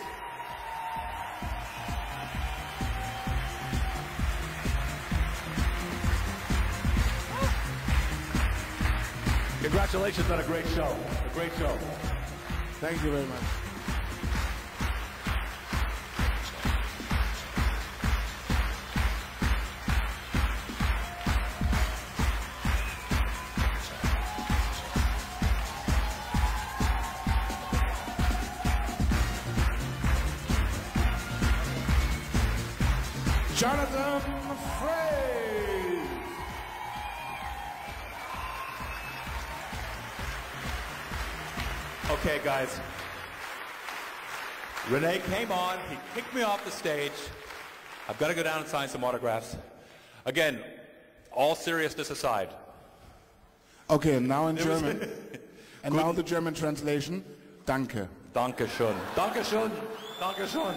Congratulations on a great show. A great show. Thank you very much. Jonathan Frakes! Okay, guys. Renee came on. He kicked me off the stage. I've got to go down and sign some autographs. Again, all seriousness aside. Okay, now in German. And now the German translation. Danke. Danke schön. Danke schön. Danke schön.